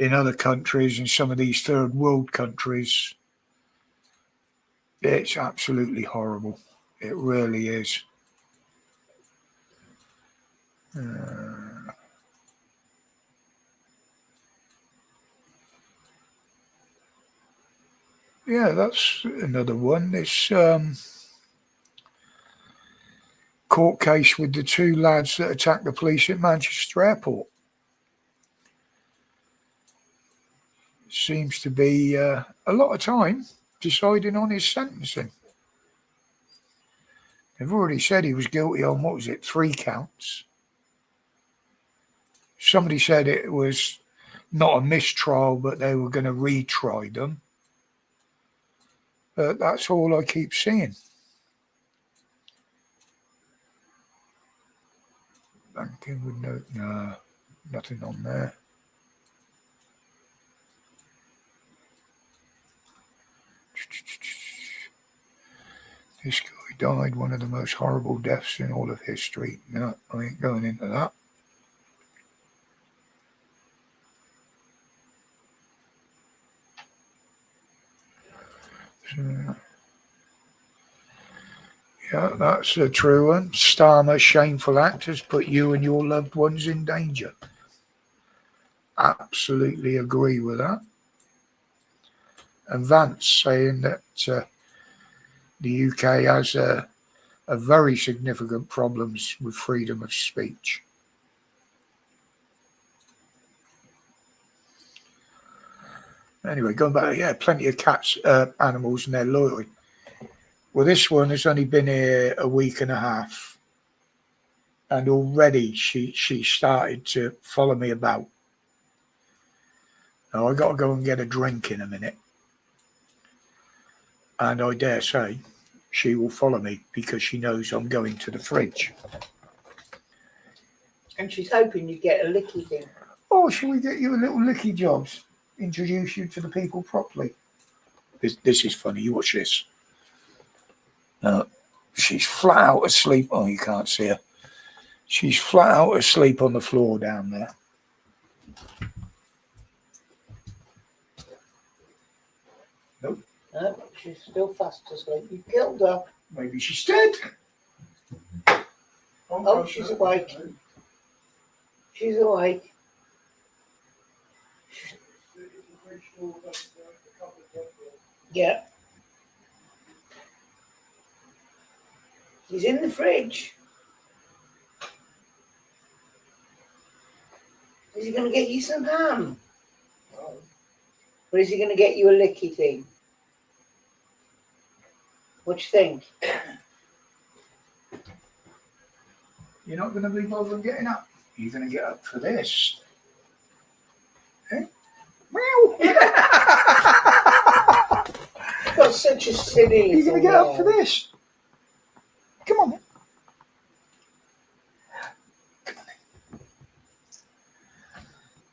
in other countries, in some of these third world countries, it's absolutely horrible. It really is. Yeah, that's another one. This court case with the two lads that attacked the police at Manchester Airport. Seems to be a lot of time deciding on his sentencing. They've already said he was guilty on, what was it, 3 counts. Somebody said it was not a mistrial, but they were going to retry them. But that's all I keep seeing. Banking with no, nothing on there. This guy died one of the most horrible deaths in all of history. No, I ain't going into that. So, yeah, that's a true one. Starmer's shameful act has put you and your loved ones in danger. Absolutely agree with that. And Vance saying that the UK has a very significant problems with freedom of speech. Anyway, going back, yeah, plenty of cats, animals, and they're loyal. Well, this one has only been here a week and a half, and already she started to follow me about. Now I got to go and get a drink in a minute, and I dare say she will follow me because she knows I'm going to the fridge. And she's hoping you get a licky thing. Oh, shall we get you a little licky jobs? Introduce you to the people properly. This is funny. You watch this. She's flat out asleep. Oh, you can't see her. She's flat out asleep on the floor down there. Nope. No, she's still fast asleep. You killed her. Maybe she's dead. Oh, she's awake. She's awake. Yeah. He's in the fridge. Is he going to get you some ham? Or is he going to get you a licky thing? What do you think? You're not going to be bothered getting up. You're going to get up for this. Eh? Meow. Got such a silly. You're going to get up for this. Come on, then. Come on, then.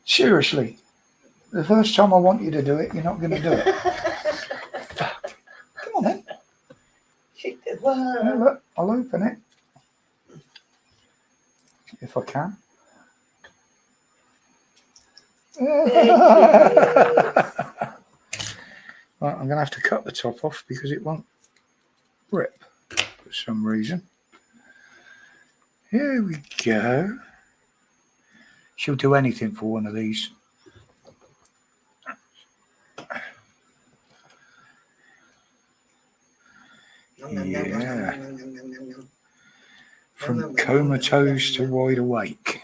Seriously, the first time I want you to do it, you're not going to do it. Fuck. Come on, then. Yeah, look, I'll open it. If I can. Right, I'm going to have to cut the top off because it won't rip for some reason. Here we go. She'll do anything for one of these. Yeah. From comatose to wide awake.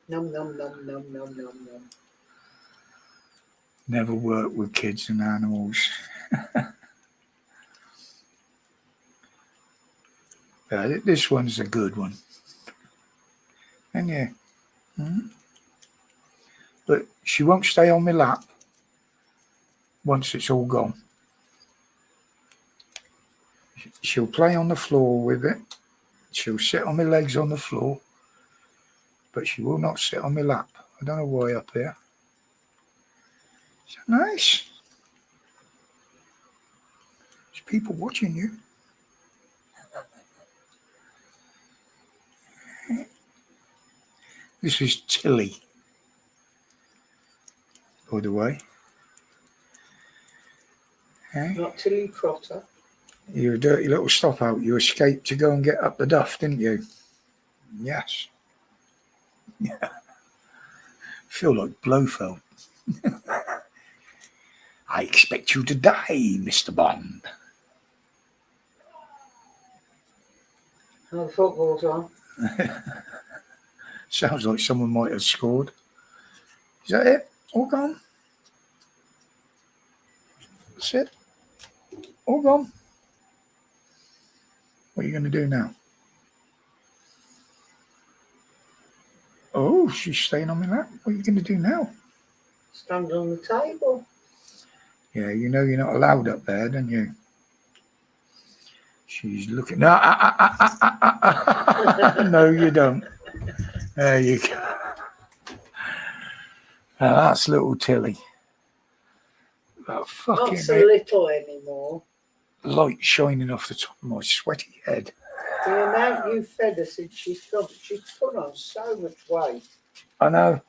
Num num num num num num num. Never worked with kids and animals. This one's a good one. And yeah. But she won't stay on my lap once it's all gone. She'll play on the floor with it. She'll sit on my legs on the floor. But she will not sit on my lap. I don't know why up here. Is that nice? There's people watching you. This is Tilly. by the way. Hey? Not till you crotter. You're a dirty little stop out. You escaped to go and get up the duff, didn't you? Yes. Yeah. Feel like Blofeld. I expect you to die, Mr. Bond. Oh, the football's on. Sounds like someone might have scored. Is that it? All gone? That's it? All gone? What are you going to do now? Oh, she's staying on my lap. What are you going to do now? Stand on the table. Yeah, you know you're not allowed up there, don't you? She's looking. No, no, you don't. There you go. That's little Tilly. That fucking Not so little anymore. light shining off the top of my sweaty head. The amount you fed her since she's put on so much weight. I know.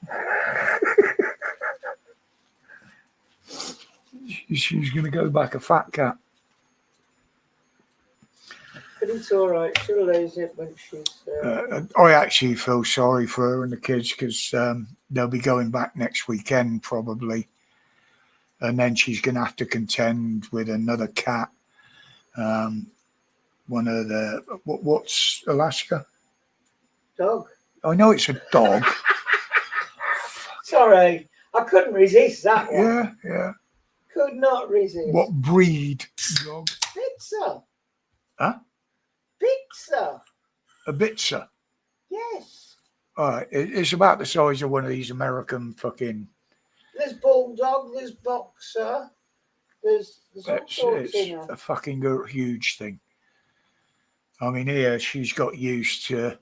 She's going to go back a fat cat. But it's all right. She'll lose it when she's. I actually feel sorry for her and the kids because they'll be going back next weekend probably. And then she's going to have to contend with another cat. One of the, what's Alaska? Dog. I know it's a dog. Sorry, I couldn't resist that one. Yeah, yeah. Could not resist. What breed dog? Pizza. Huh? Pizza. A Bitzer. Yes. All right, it's about the size of one of these American fucking. There's bulldog. There's boxer. There's all sorts in It's her. a fucking huge thing. I mean, here she's got used to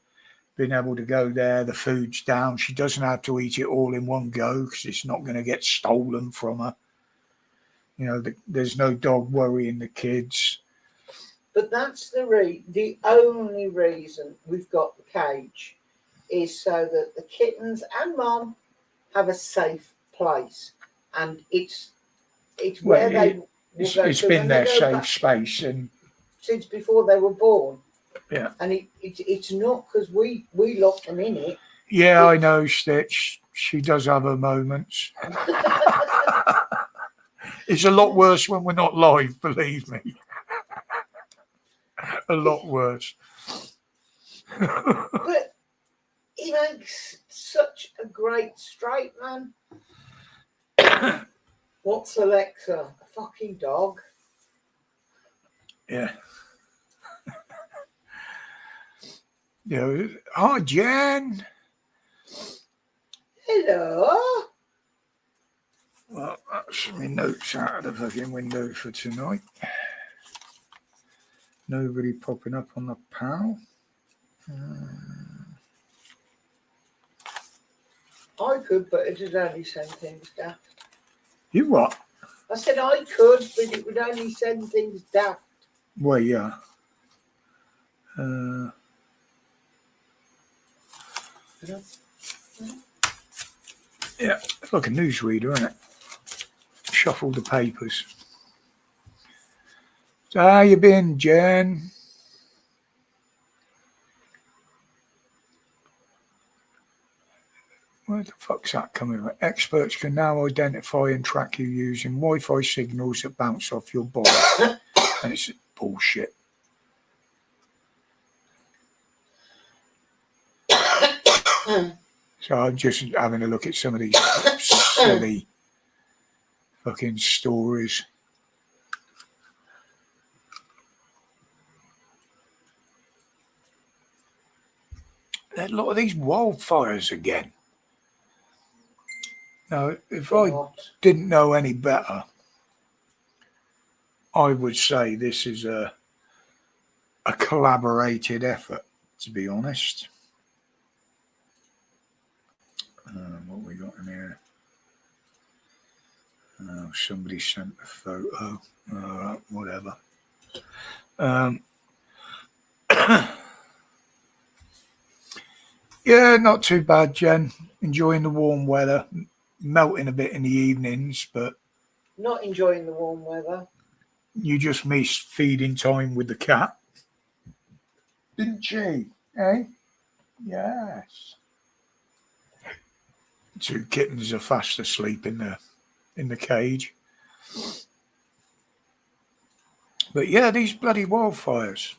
being able to go there. The food's down. She doesn't have to eat it all in one go because it's not going to get stolen from her. You know, there's no dog worrying the kids. But that's the only reason we've got the cage is so that the kittens and mom have a safe place, and it's where they will go It's to been when their they go safe back space, and since before they were born. yeah, And it's not because we lock them in it. yeah, I know Stitch. She does have her moments. It's a lot worse when we're not live, believe me. A lot worse. But he makes such a great straight man. What's Alexa? A fucking dog. Yeah. You know, hi Jen. Hello. Well, that's my notes out of the fucking window for tonight. Nobody popping up on the pal. I could, but it would only send things daft. You what? I said I could, but it would only send things daft. Well, yeah. Yeah, it's like a newsreader, isn't it? Shuffle the papers. So how you been, Jen? Where the fuck's that coming from? Experts can now identify and track you using Wi-Fi signals that bounce off your body. And it's bullshit. So I'm just having a look at some of these silly fucking stories. A lot of these wildfires again. Now, if I didn't know any better, I would say this is a collaborated effort, to be honest. What we got in here? Somebody sent a photo. Whatever. Yeah, not too bad, Jen. Enjoying the warm weather. melting a bit in the evenings, but Not enjoying the warm weather. you just missed feeding time with the cat, didn't she? Eh? Yes. 2 kittens are fast asleep in the cage. But yeah, these bloody wildfires.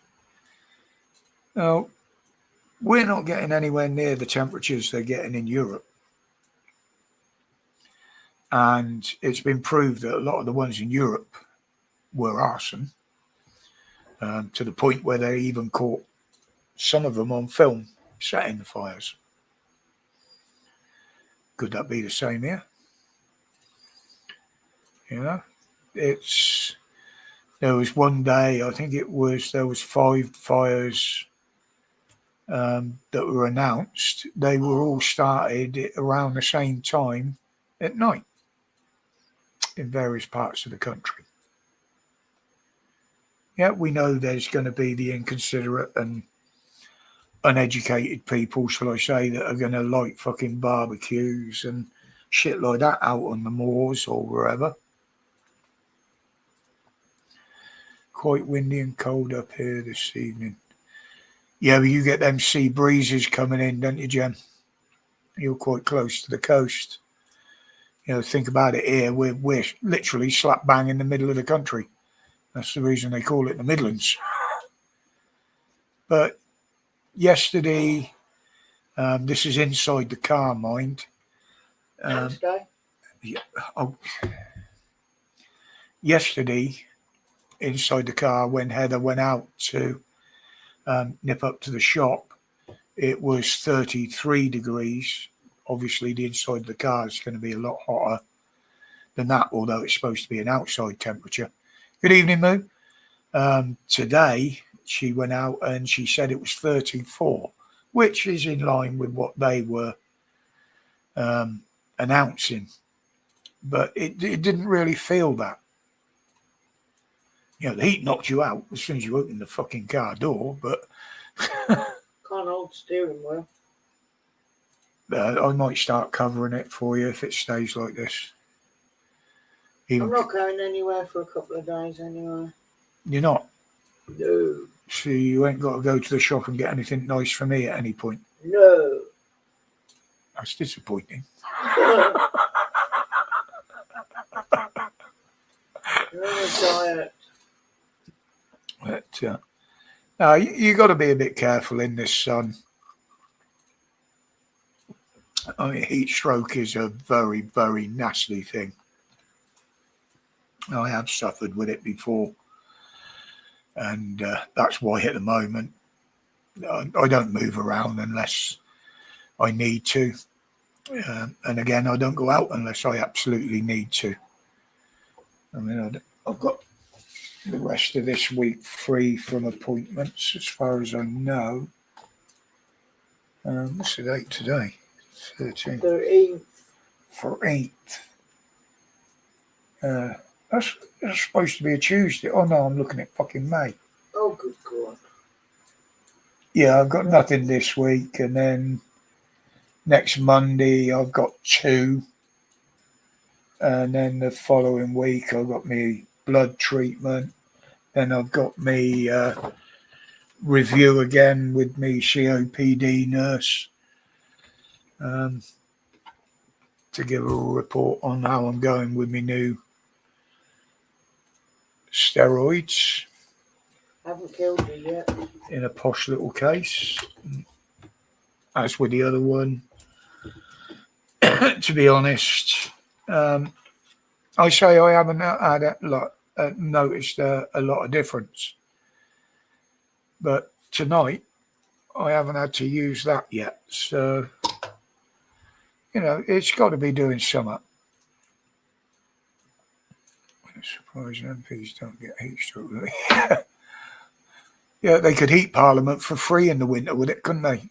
Now, we're not getting anywhere near the temperatures they're getting in Europe. And it's been proved that a lot of the ones in Europe were arson, to the point where they even caught some of them on film setting the fires. Could that be the same here? You know, there was one day, I think there was 5 fires that were announced. They were all started around the same time at night in various parts of the country. Yeah, we know there's going to be the inconsiderate and uneducated people, shall I say, that are going to light fucking barbecues and shit like that out on the moors or wherever. Quite windy and cold up here this evening. Yeah, but you get them sea breezes coming in, don't you, Jen? You're quite close to the coast. You know, think about it here. We're literally slap bang in the middle of the country. That's the reason they call it the Midlands. But yesterday, this is inside the car, mind. Yeah, yesterday, inside the car, when Heather went out to nip up to the shop, it was 33 degrees. Obviously, the inside of the car is going to be a lot hotter than that, although it's supposed to be an outside temperature. Good evening, Moo. Today, she went out and she said it was 34, which is in line with what they were announcing. But it didn't really feel that. You know, the heat knocked you out as soon as you opened the fucking car door, but Can't hold steering wheel. I might start covering it for you if it stays like this. I'm not going anywhere for a couple of days anyway. You're not? No. So you ain't got to go to the shop and get anything nice for me at any point? No. That's disappointing. You're on a diet. But no, you got to be a bit careful in this sun. I mean, heat stroke is a very, very nasty thing. I have suffered with it before, and that's why at the moment I don't move around unless I need to. And again, I don't go out unless I absolutely need to. I mean, I've got the rest of this week free from appointments, as far as I know. What's the date today? 13th. 13th. For 8th. That's supposed to be a Tuesday. Oh no, I'm looking at fucking May. Oh, good God. Yeah, I've got nothing this week, and then next Monday I've got 2, and then the following week I've got me blood treatment. Then I've got me review again with me COPD nurse to give her a report on how I'm going with me new steroids. Haven't killed you yet. In a posh little case. As with the other one, to be honest, I say I haven't had noticed a lot of difference. But tonight, I haven't had to use that yet. So, you know, it's got to be doing something. Surprised MPs don't get heat stroke. Yeah, they could heat Parliament for free in the winter with it, couldn't they?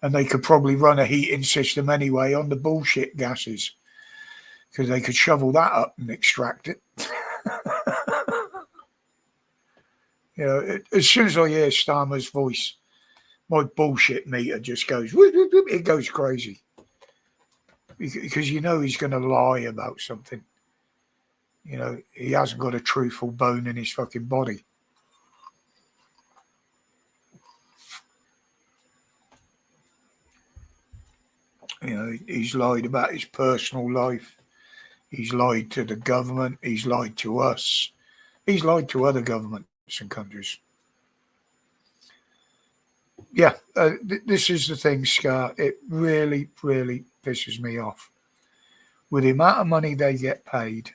And they could probably run a heating system anyway on the bullshit gases, because they could shovel that up and extract it. You know, as soon as I hear Starmer's voice my bullshit meter just goes, whoop, whoop, whoop, it goes crazy. Because you know he's going to lie about something. You know, he hasn't got a truthful bone in his fucking body. You know, he's lied about his personal life. He's lied to the government. He's lied to us. He's lied to other governments and countries. Yeah, this is the thing, Scar. It really, really pisses me off. With the amount of money they get paid,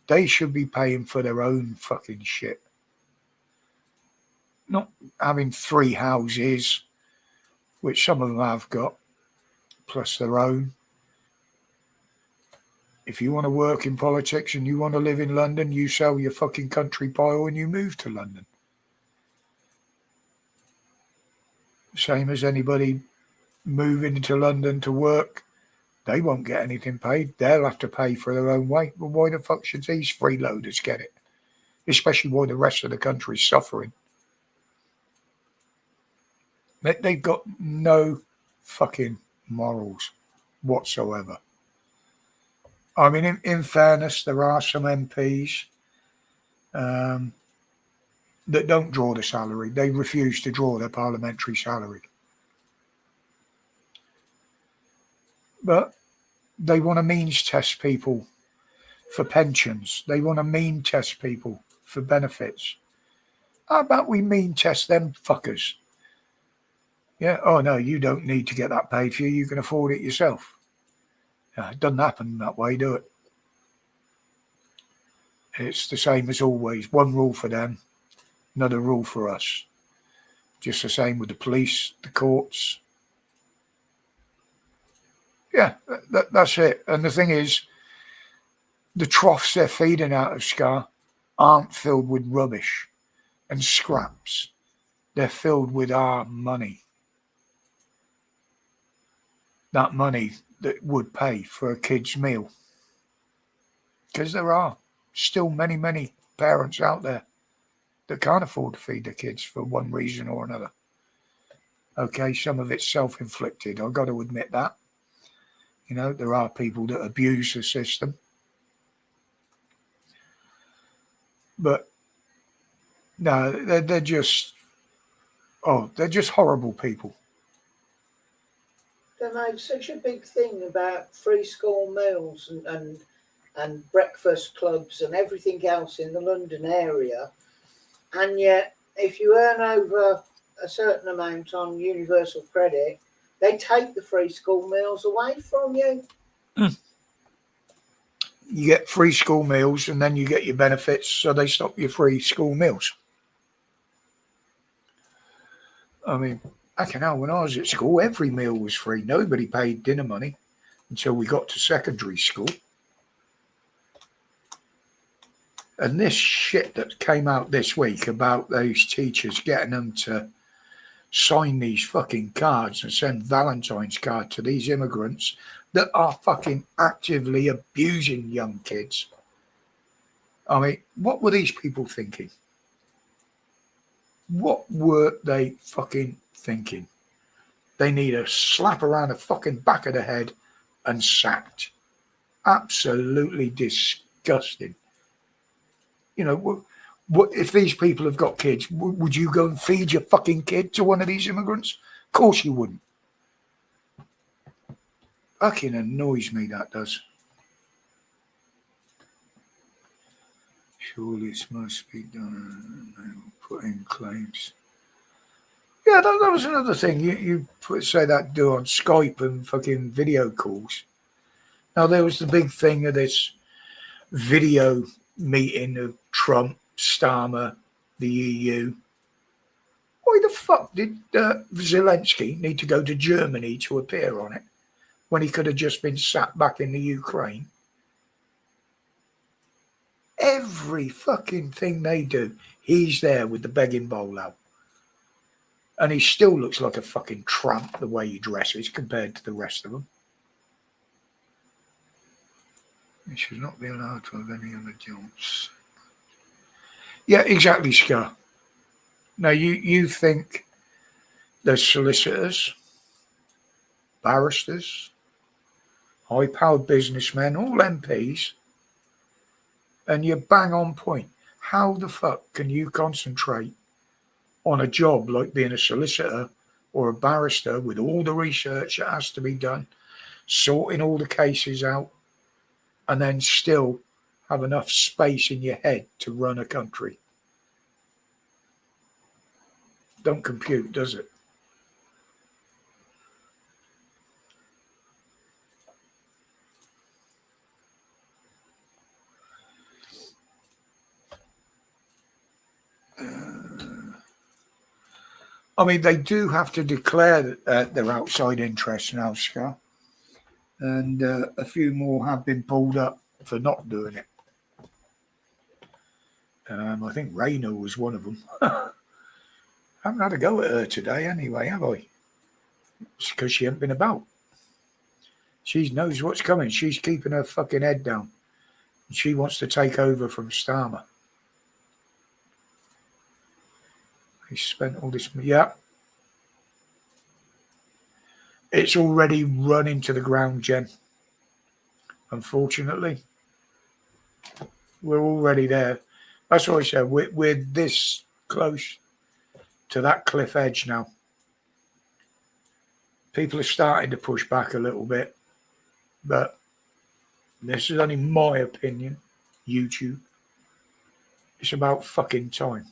they should be paying for their own fucking shit. Not having 3 houses, which some of them have got, plus their own. If you want to work in politics and you want to live in London, you sell your fucking country pile and you move to London. Same as anybody moving to London to work, they won't get anything paid. They'll have to pay for their own way. But why the fuck should these freeloaders get it? Especially while the rest of the country's suffering. They've got no fucking morals whatsoever. I mean, in fairness, there are some MPs that don't draw the salary. They refuse to draw their parliamentary salary. But they want to means test people for pensions. They want to mean test people for benefits. How about we mean test them fuckers? Yeah, oh no, you don't need to get that paid for you. You can afford it yourself. It doesn't happen that way, do it? It's the same as always. One rule for them, another rule for us. Just the same with the police, the courts. Yeah, that's it. And the thing is, the troughs they're feeding out of Scar aren't filled with rubbish and scraps. They're filled with our money. That money that would pay for a kid's meal. Because there are still many, many parents out there that can't afford to feed their kids for one reason or another. Okay, some of it's self-inflicted. I've got to admit that. You know, there are people that abuse the system. But no, they're just horrible people. They made such a big thing about free school meals and breakfast clubs and everything else in the London area. And yet, if you earn over a certain amount on universal credit, they take the free school meals away from you. You get free school meals and then you get your benefits, so they stop your free school meals. I mean, fucking hell, when I was at school, every meal was free. Nobody paid dinner money until we got to secondary school. And this shit that came out this week about those teachers getting them to sign these fucking cards and send Valentine's cards to these immigrants that are fucking actively abusing young kids. I mean, what were these people thinking? What were they fucking thinking? They need a slap around the fucking back of the head and sacked. Absolutely disgusting. You know, what if these people have got kids? Would you go and feed your fucking kid to one of these immigrants? Of course you wouldn't. Fucking annoys me, that does. Surely it must be done. They will put in claims. Yeah, that was another thing. You say that do on Skype and fucking video calls. Now, there was the big thing of this video meeting of Trump, Starmer, the EU. Why the fuck did Zelensky need to go to Germany to appear on it when he could have just been sat back in the Ukraine? Every fucking thing they do, he's there with the begging bowl out. And he still looks like a fucking tramp the way he dresses compared to the rest of them. He should not be allowed to have any other jobs. Yeah, exactly, Scar. Now, you think There's solicitors, barristers, high-powered businessmen, all MPs, and you're bang on point. How the fuck can you concentrate on a job like being a solicitor or a barrister with all the research that has to be done, sorting all the cases out, and then still have enough space in your head to run a country? Don't compute, does it? I mean, they do have to declare their outside interests now, Scar. And a few more have been pulled up for not doing it. I think Raina was one of them. I haven't had a go at her today anyway, have I? It's because she hasn't been about. She knows what's coming. She's keeping her fucking head down. And she wants to take over from Starmer. He spent all this... Yeah. It's already run into the ground, Jen. Unfortunately. We're already there. That's what I said. We're this close to that cliff edge now. People are starting to push back a little bit. But this is only my opinion. YouTube. It's about fucking time.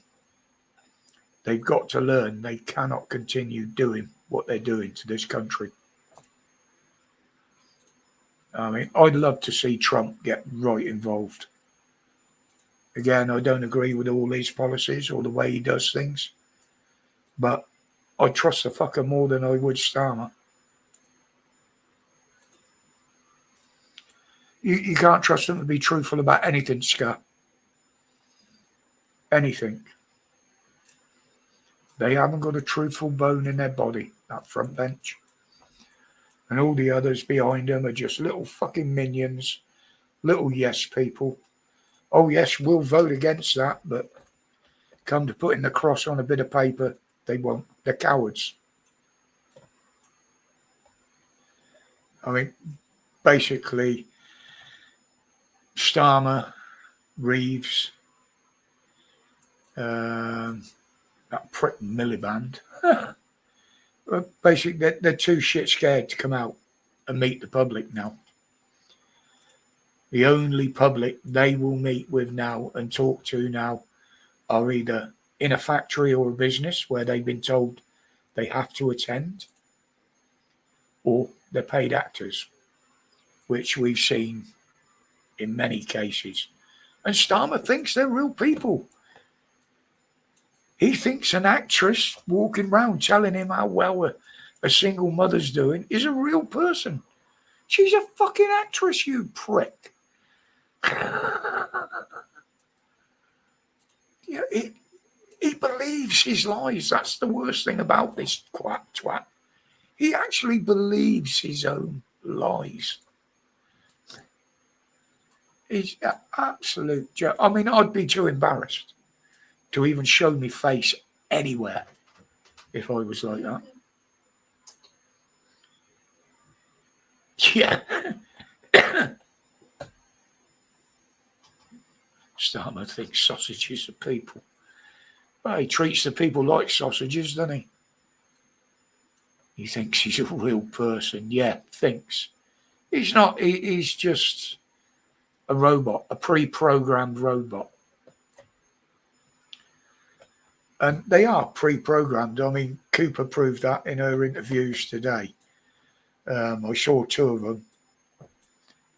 They've got to learn they cannot continue doing what they're doing to this country. I mean, I'd love to see Trump get right involved. Again, I don't agree with all his policies or the way he does things. But I trust the fucker more than I would Starmer. You can't trust them to be truthful about anything, Scott. Anything. They haven't got a truthful bone in their body, that front bench. And all the others behind them are just little fucking minions, little yes people. Oh, yes, we'll vote against that, but come to putting the cross on a bit of paper, they won't. They're cowards. I mean, basically, Starmer, Reeves, that prick Miliband, basically, they're too shit scared to come out and meet the public now. The only public they will meet with now and talk to now are either in a factory or a business where they've been told they have to attend, or they're paid actors, which we've seen in many cases. And Starmer thinks they're real people. He thinks an actress walking around telling him how well a single mother's doing is a real person. She's a fucking actress, you prick. Yeah, he believes his lies. That's the worst thing about this twat. He actually believes his own lies. He's an absolute joke. I mean, I'd be too embarrassed to even show me face anywhere if I was like that. Yeah. Starmer thinks sausages are people. Well, he treats the people like sausages, doesn't he? He thinks he's a real person. Yeah, thinks. He's not. He's just a robot, a pre-programmed robot. And they are pre-programmed. I mean, Cooper proved that in her interviews today. I saw two of them.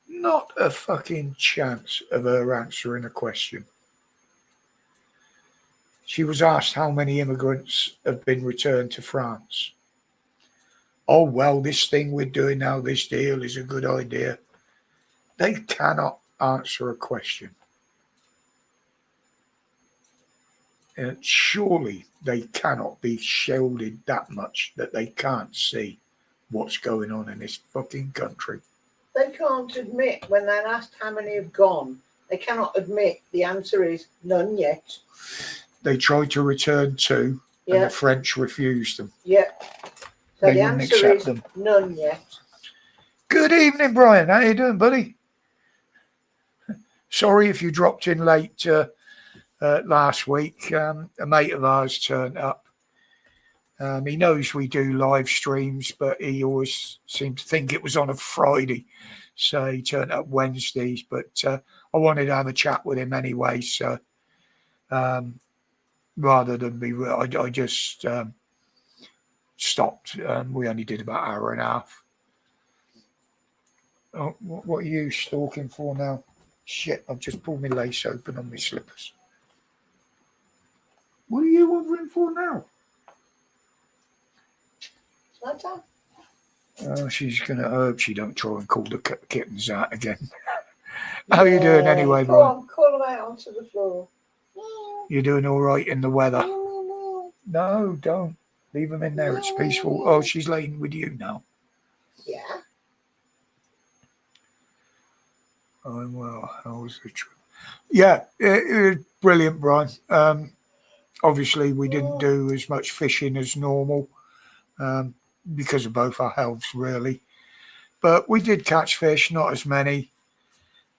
Not a fucking chance of her answering a question. She was asked how many immigrants have been returned to France. Oh, well, this thing we're doing now, this deal is a good idea. They cannot answer a question. And surely they cannot be shielded that much that they can't see what's going on in this fucking country. They can't admit when they're asked how many have gone. They cannot admit the answer is none yet. They tried to return 2 and Yeah. the French refused them. Yeah. So They the wouldn't answer accept is them. none yet. Good evening, Brian. How you doing, buddy? Sorry if you dropped in late last week. A mate of ours turned up. He knows we do live streams, but he always seemed to think it was on a Friday. So he turned up Wednesdays. But I wanted to have a chat with him anyway. So rather than be, I just stopped. We only did about an hour and a half. Oh, what are you stalking for now? Shit, I've just pulled my lace open on my slippers. What are you wondering for now? Okay. Oh, she's gonna hope she don't try and call the kittens out again. How you doing anyway, Go Brian? on, call them out onto the floor. You doing all right in the weather? No, don't. Leave them in there. It's peaceful. Oh, she's laying with you now. Yeah. Oh, well, how was the trip? Yeah, it was brilliant, Brian. Obviously, we didn't do as much fishing as normal because of both our healths, really. But we did catch fish, not as many.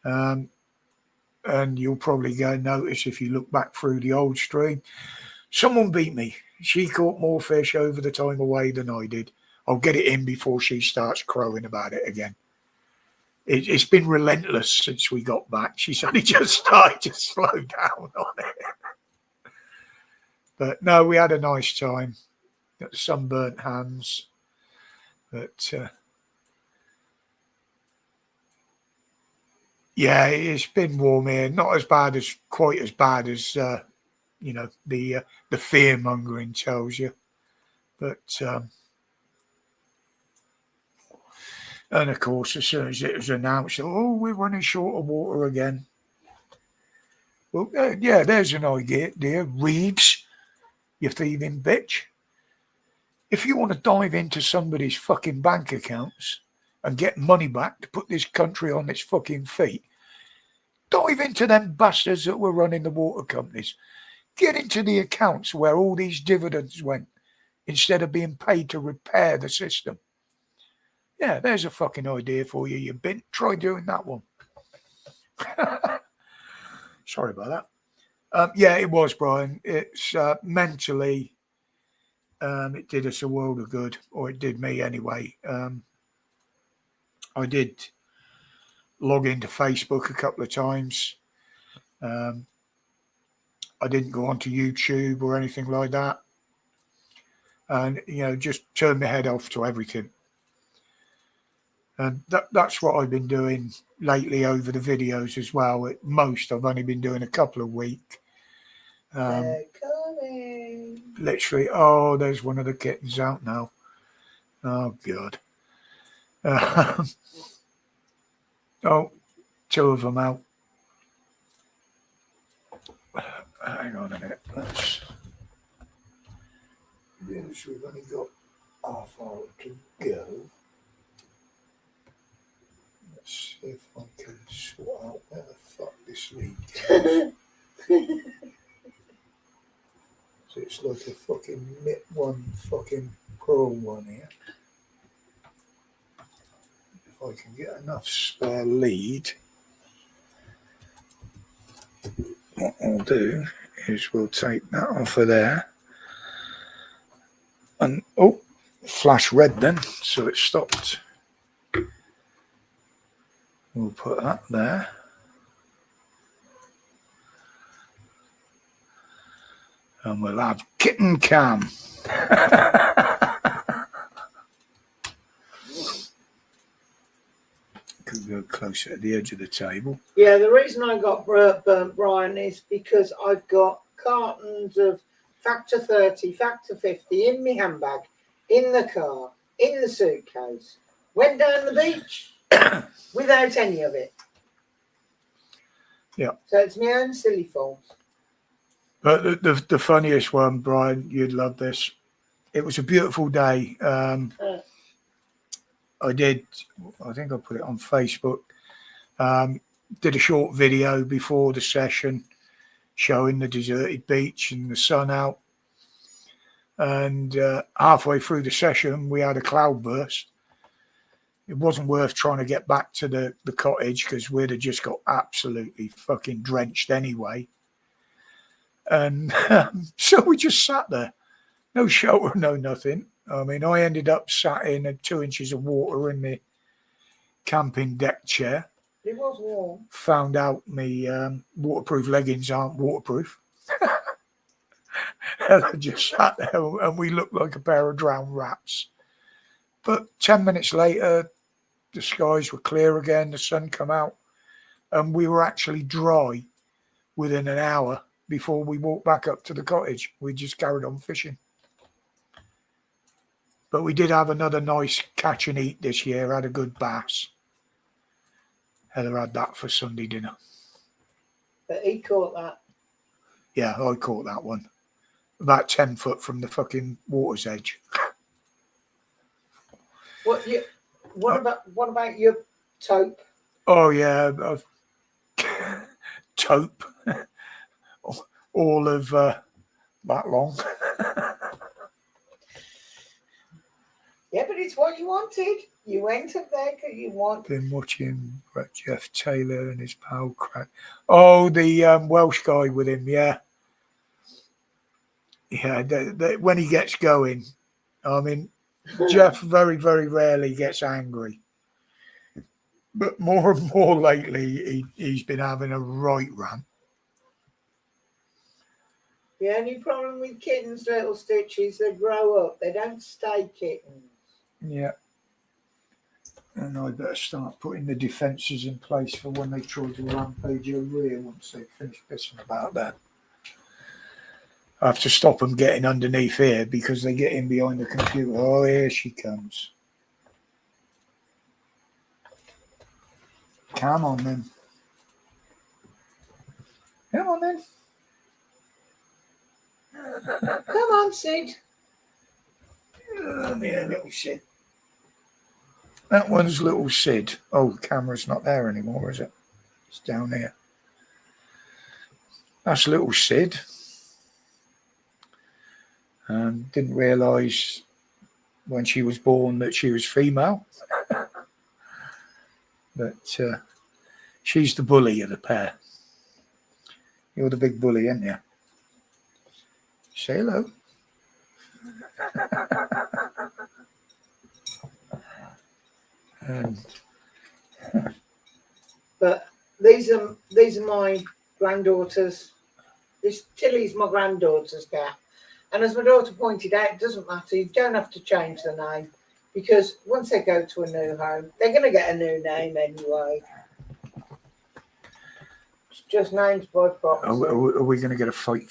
And you'll probably go notice if you look back through the old stream. Someone beat me. She caught more fish over the time away than I did. I'll get it in before she starts crowing about it again. It's been relentless since we got back. She's only just started to slow down on it. But no, we had a nice time. Got sunburnt hands. But yeah, it's been warm here. Not as bad as quite as bad as the fear mongering tells you. But and of course, as soon as it was announced, oh, we're running short of water again. Well, yeah, there's an idea, dear Reeves, you thieving bitch. If you want to dive into somebody's fucking bank accounts and get money back to put this country on its fucking feet, dive into them bastards that were running the water companies. Get into the accounts where all these dividends went instead of being paid to repair the system. Yeah, there's a fucking idea for you, you bint. Try doing that one. Sorry about that. Yeah, it was, Brian. It's mentally, it did us a world of good, or it did me anyway. I did log into Facebook a couple of times. I didn't go onto YouTube or anything like that. And, just turn my head off to everything. And that's what I've been doing lately over the videos as well. At most, I've only been doing a couple of weeks. They're coming. Literally, oh, there's one of the kittens out now. Oh, God. Oh, two of them out. Hang on a minute. Yes, we've only got half hour to go. Let's see if I can sort out where the fuck this lead goes. So it's like a fucking one fucking pearl one here. If I can get enough spare lead, what I'll do is we'll take that off of there. And oh, flash red then, so it stopped. We'll put that there. And we'll have kitten cam. Could go closer to the edge of the table. Yeah, the reason I got burnt, Brian, is because I've got cartons of Factor 30, Factor 50 in my handbag, in the car, in the suitcase. Went down the beach without any of it. Yeah. So it's my own silly fault. But the funniest one, Brian, you'd love this. It was a beautiful day. I think I put it on Facebook. Did a short video before the session showing the deserted beach and the sun out. And halfway through the session, we had a cloudburst. It wasn't worth trying to get back to the cottage because we'd have just got absolutely fucking drenched anyway. And so we just sat there. No shelter, no nothing. I mean, I ended up sat in 2 inches of water in my camping deck chair. It was warm. Found out my waterproof leggings aren't waterproof. And I just sat there and we looked like a pair of drowned rats. But 10 minutes later, the skies were clear again, the sun come out, and we were actually dry within an hour before we walked back up to the cottage. We just carried on fishing. But we did have another nice catch and eat this year, had a good bass. Heather had that for Sunday dinner. But he caught that. Yeah, I caught that one. About 10 foot from the fucking water's edge. What about your taupe? Oh yeah, taupe. All of that long. Yeah, but it's what you wanted. You went up there because you wanted. Been watching Jeff Taylor and his pal crack. Oh, the Welsh guy with him, yeah. Yeah, when he gets going, I mean, Jeff very, very rarely gets angry. But more and more lately, he's been having a right rant. The only problem with kittens, little Stitches, they grow up. They don't stay kittens. Yeah. And I better start putting the defences in place for when they try to rampage over here once they finish pissing about that. I have to stop them getting underneath here because they get in behind the computer. Oh, here she comes. Come on then. Come on then. Come on, Sid. Oh, yeah, little Sid. That one's little Sid. Oh, the camera's not there anymore, is it? It's down here. That's little Sid. Didn't realise when she was born that she was female. But she's the bully of the pair. You're the big bully, aren't you? Say hello. But these are my granddaughters. This Tilly's my granddaughter's cat. And as my daughter pointed out, it doesn't matter. You don't have to change the name because once they go to a new home, they're going to get a new name anyway. It's just names by proxy. Are we going to get a fight?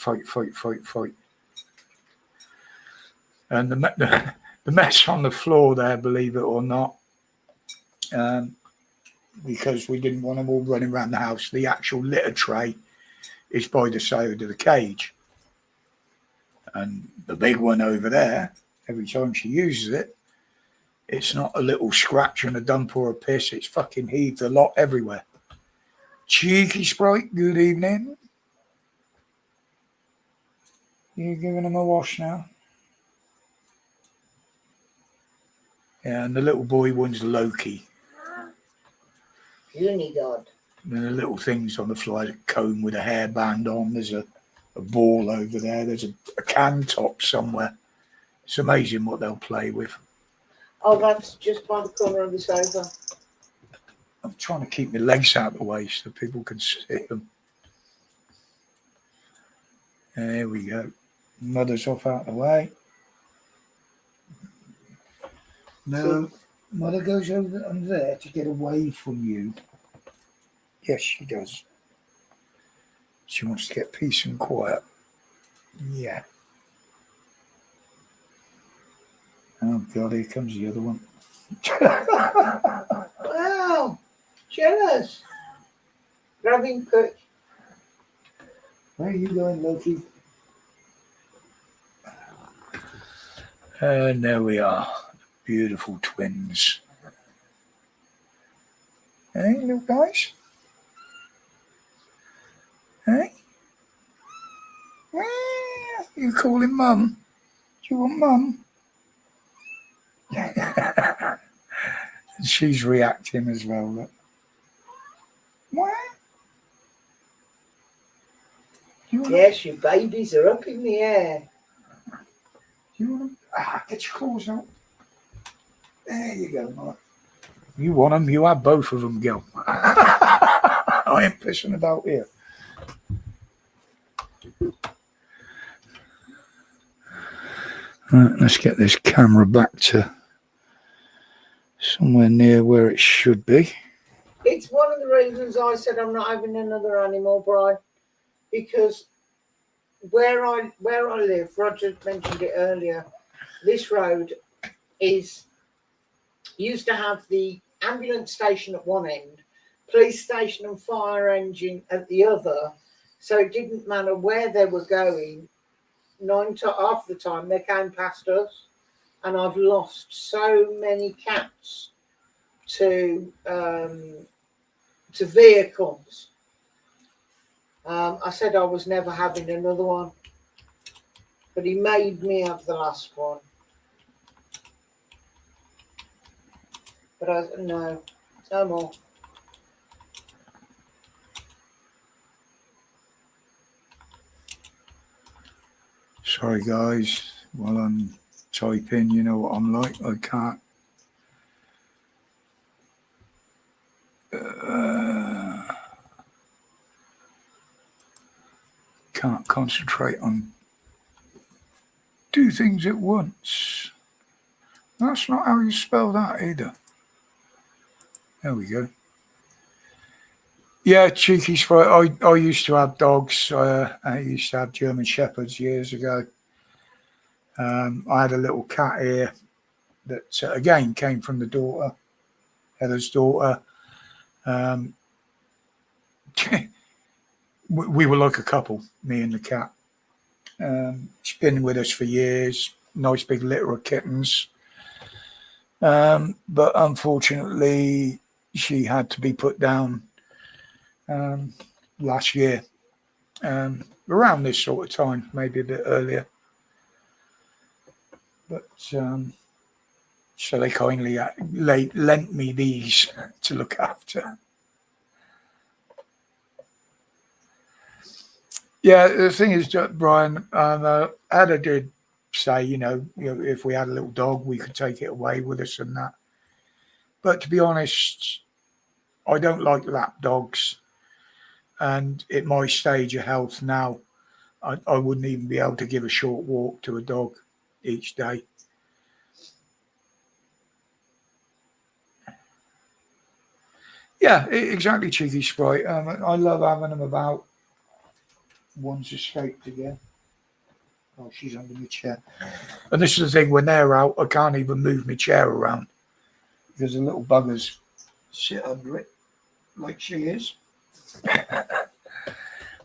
And the mess on the floor there, believe it or not, because we didn't want them all running around the house. The actual litter tray is by the side of the cage. And the big one over there, every time she uses it, it's not a little scratch and a dump or a piss. It's fucking heaved a lot everywhere. Cheeky Sprite, good evening. You giving him a wash now? Yeah, and the little boy one's Loki. Uni God. And the little things on the floor, a comb with a hairband on. There's a ball over there. There's a can top somewhere. It's amazing what they'll play with. Oh, that's just by the corner of the sofa. I'm trying to keep my legs out of the way so people can see them. There we go. Mother's off out of the way. No, Mother goes over there to get away from you. Yes, she does. She wants to get peace and quiet. Yeah. Oh, God, here comes the other one. Wow, jealous. Grabbing quick. Where are you going, Loki? And there we are. Beautiful twins. Hey, little guys. Hey? You calling Mum? You want mum? She's reacting as well. Look. What? Yes, your babies are up in the air. You want them? Get your claws out. There you go, Mark. You want them? You have both of them, girl. I ain't pissing about here. Right, let's get this camera back to somewhere near where it should be. It's one of the reasons I said I'm not having another animal, Brian, because where I live, Roger mentioned it earlier, this road used to have the ambulance station at one end, police station and fire engine at the other, so it didn't matter where they were going, half the time they came past us, and I've lost so many cats to vehicles. I said I was never having another one, but he made me have the last one. But no more. Sorry, guys. While I'm typing, you know what I'm like. I can't concentrate on two things at once. That's not how you spell that either. There we go. Yeah, cheeky sprite. I used to have dogs. I used to have German Shepherds years ago. I had a little cat here that, again, came from the daughter, Heather's daughter. We were like a couple, me and the cat. She's been with us for years. Nice big litter of kittens. But unfortunately, she had to be put down last year, around this sort of time, maybe a bit earlier. But so they kindly lent me these to look after. Yeah, the thing is, Brian, Ada did say, you know, if we had a little dog, we could take it away with us and that. But to be honest, I don't like lap dogs. And at my stage of health now, I wouldn't even be able to give a short walk to a dog each day. Yeah, exactly, Cheeky Sprite. I love having them about. One's escaped again. Oh, she's under my chair. And this is the thing, when they're out, I can't even move my chair around because the little buggers sit under it like she is.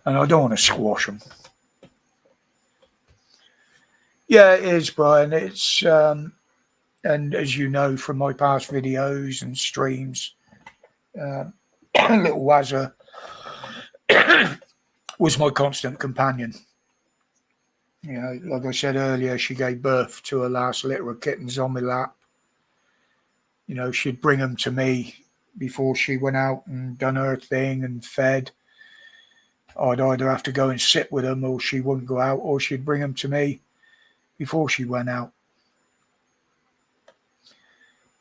And I don't want to squash them. Yeah, it is, Brian. It's, and as you know from my past videos and streams, little Wazza was my constant companion. You know, like I said earlier, she gave birth to her last litter of kittens on my lap. You know, she'd bring them to me before she went out and done her thing and fed. I'd either have to go and sit with them, or she wouldn't go out, or she'd bring them to me before she went out.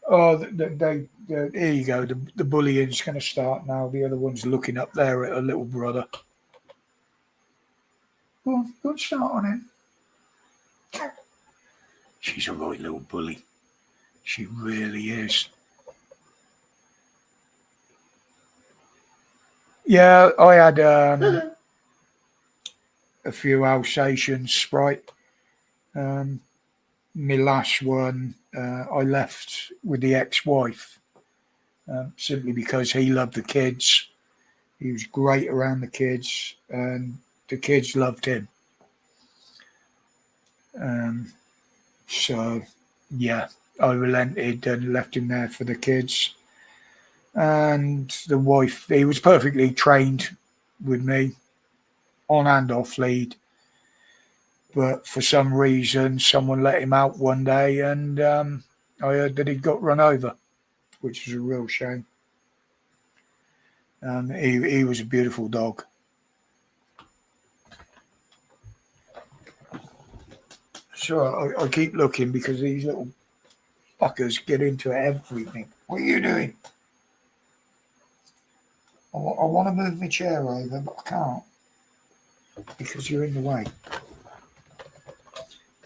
Oh, here you go. The bullying's going to start now. The other one's looking up there at her little brother. Go on, good start on him. She's a right little bully. She really is. Yeah, I had a few Alsatians, Sprite. My last one, I left with the ex-wife simply because he loved the kids. He was great around the kids, and the kids loved him. So, yeah, I relented and left him there for the kids. And the wife, he was perfectly trained with me, on and off lead. But for some reason, someone let him out one day, and I heard that he got run over, which is a real shame. He was a beautiful dog. So I keep looking because these little fuckers get into everything. What are you doing? I want to move my chair over, but I can't because you're in the way.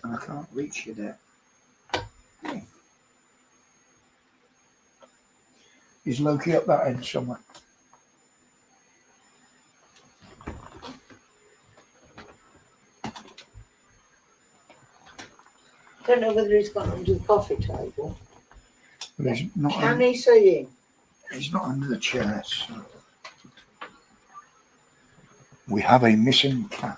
And I can't reach you there. Yeah. Is Loki up that end somewhere? Don't know whether he's gone under the coffee table. Well, he's not. Can he see him? He's not under the chair. So. We have a missing cat.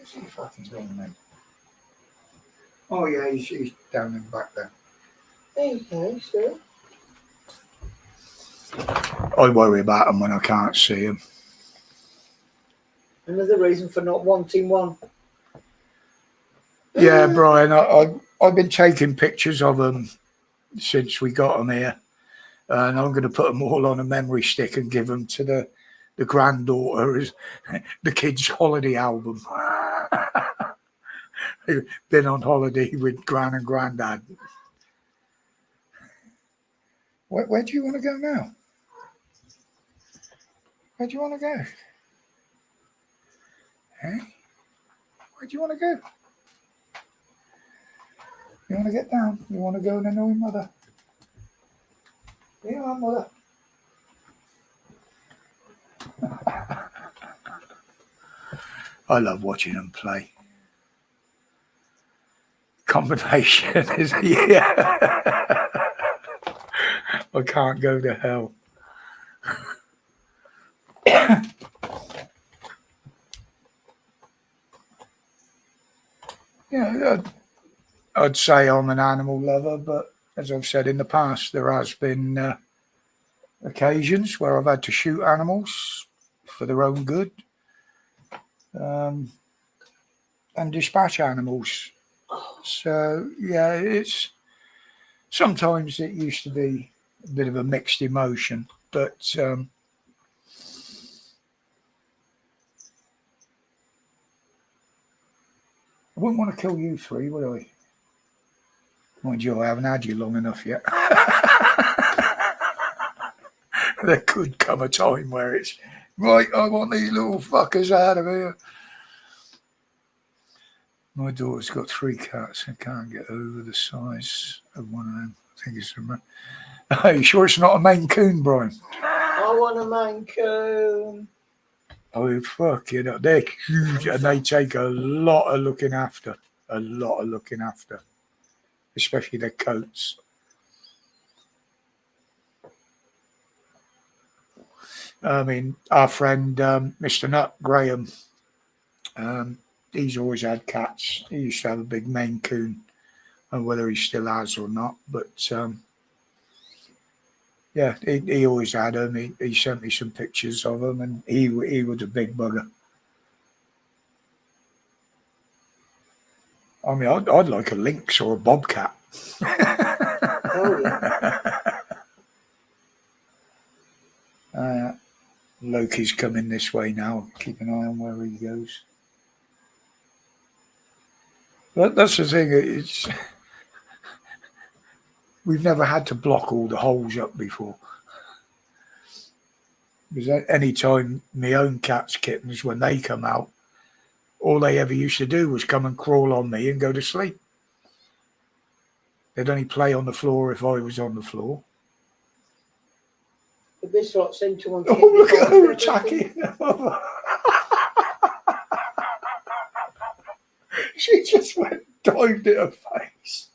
Is he fucking gone then? Oh yeah, he's down in the back there. There you go, sir. I worry about him when I can't see him. Another reason for not wanting one. Yeah, Brian, I've been taking pictures of them since we got them here, and I'm going to put them all on a memory stick and give them to the granddaughter as the kids' holiday album. They've been on holiday with Gran and Grandad. Where do you want to go now? Where do you want to go? Hey? Where do you want to go? You want to get down? You want to go and annoy mother? Yeah, mother. I love watching them play. Combination is yeah. I can't go to hell. Yeah, I'd say I'm an animal lover, but as I've said in the past, there has been occasions where I've had to shoot animals for their own good, and dispatch animals. So yeah, it's sometimes it used to be a bit of a mixed emotion, but I wouldn't want to kill you three, would I? Mind you, I haven't had you long enough yet. There could come a time where it's right, I want these little fuckers out of here. My daughter's got 3 cats and can't get over the size of one of them. I think it's a... Are you sure it's not a Maine Coon, Brian? I want a Maine Coon. Oh, fuck, you know, they're huge and they take a lot of looking after. A lot of looking after. Especially their coats. I mean, our friend Mr. Nutt, Graham, he's always had cats. He used to have a big Maine Coon. I don't know whether he still has or not, but yeah, he always had them. He sent me some pictures of them, and he was a big bugger. I mean, I'd like a lynx or a bobcat. Oh, yeah. Loki's coming this way now. Keep an eye on where he goes. But that's the thing. It's we've never had to block all the holes up before. Because any time my own cats, kittens, when they come out, all they ever used to do was come and crawl on me and go to sleep. They'd only play on the floor if I was on the floor. But this lot seemed to want Oh, to look at her attacking. She just went dived at her face.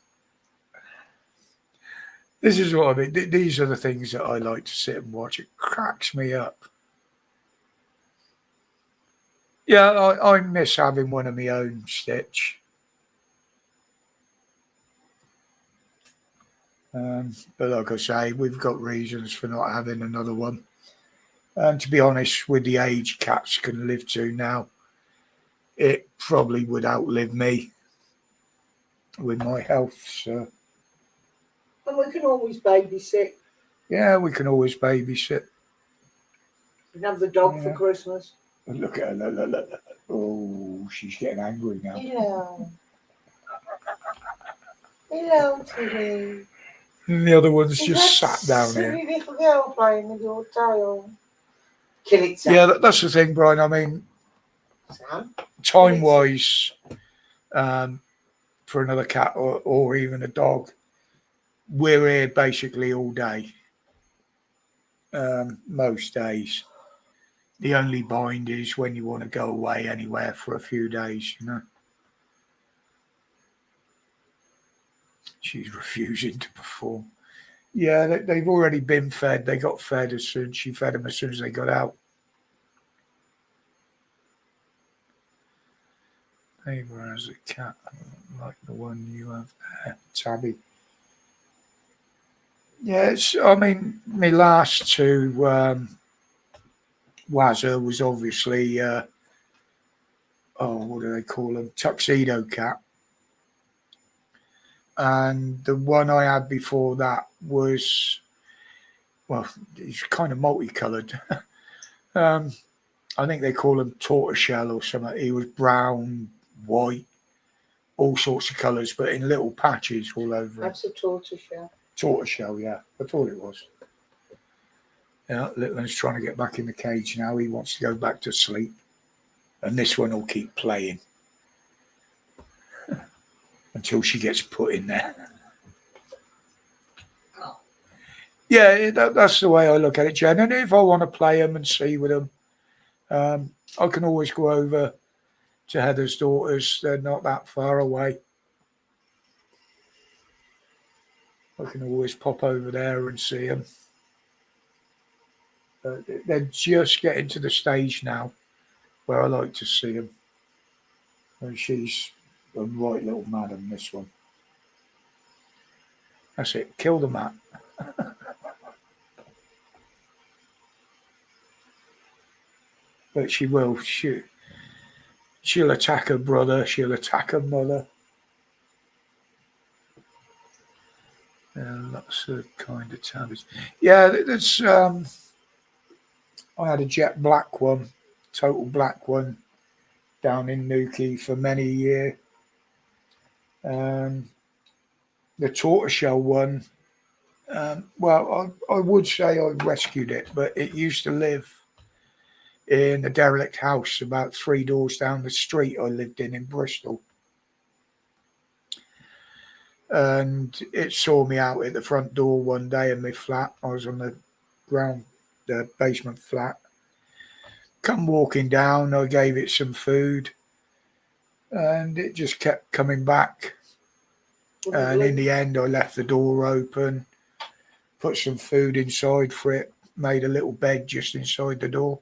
This is what I mean. These are the things that I like to sit and watch. It cracks me up. Yeah, I miss having one of my own, Stitch. But like I say, we've got reasons for not having another one. And to be honest, with the age cats can live to now, it probably would outlive me with my health. So And we can always babysit. yeah, we can always babysit. We can have the dog Yeah. for Christmas. Look at her. Look. Oh, she's getting angry now. Hello. Hello, Tilly. And the other one's Is just that sat down silly here. little girl playing with your tail? Kill it, Sam. Yeah, that's the thing, Brian. I mean, Sam. time-wise, for another cat or even a dog, we're here basically all day, most days. The only bind is when you want to go away anywhere for a few days, you know. She's refusing to perform. Yeah, they've already been fed. They got fed as soon she fed them as soon as they got out. Neighbour has a cat like the one you have there, Tabby. Yes, I mean, my last two Wazza was obviously what do they call them? Tuxedo cat. And the one I had before that was, well, he's kind of multicolored. I think they call him tortoiseshell or something. He was brown, white, all sorts of colours, but in little patches all over him. That's a tortoiseshell. Tortoiseshell, yeah. I thought it was. Yeah, little one's trying to get back in the cage now. He wants to go back to sleep. And this one will keep playing until she gets put in there. Oh. Yeah, that's the way I look at it, Jen. And if I want to play them and see with them, I can always go over to Heather's daughters. They're not that far away. I can always pop over there and see them. They're just getting to the stage now where I like to see them. And she's a right little madam, this one. That's it. Kill the mat. But she will. She'll attack her brother. She'll attack her mother. Lots of kind of tabbies. Yeah, there's. I had a jet black one, total black one, down in Newquay for many years. The tortoiseshell one. Well, I would say I rescued it, but it used to live in a derelict house about 3 doors down the street I lived in Bristol. And it saw me out at the front door one day in my flat. I was on the basement flat. Come walking down, I gave it some food, and it just kept coming back. And in the end, I left the door open, put some food inside for it, made a little bed just inside the door.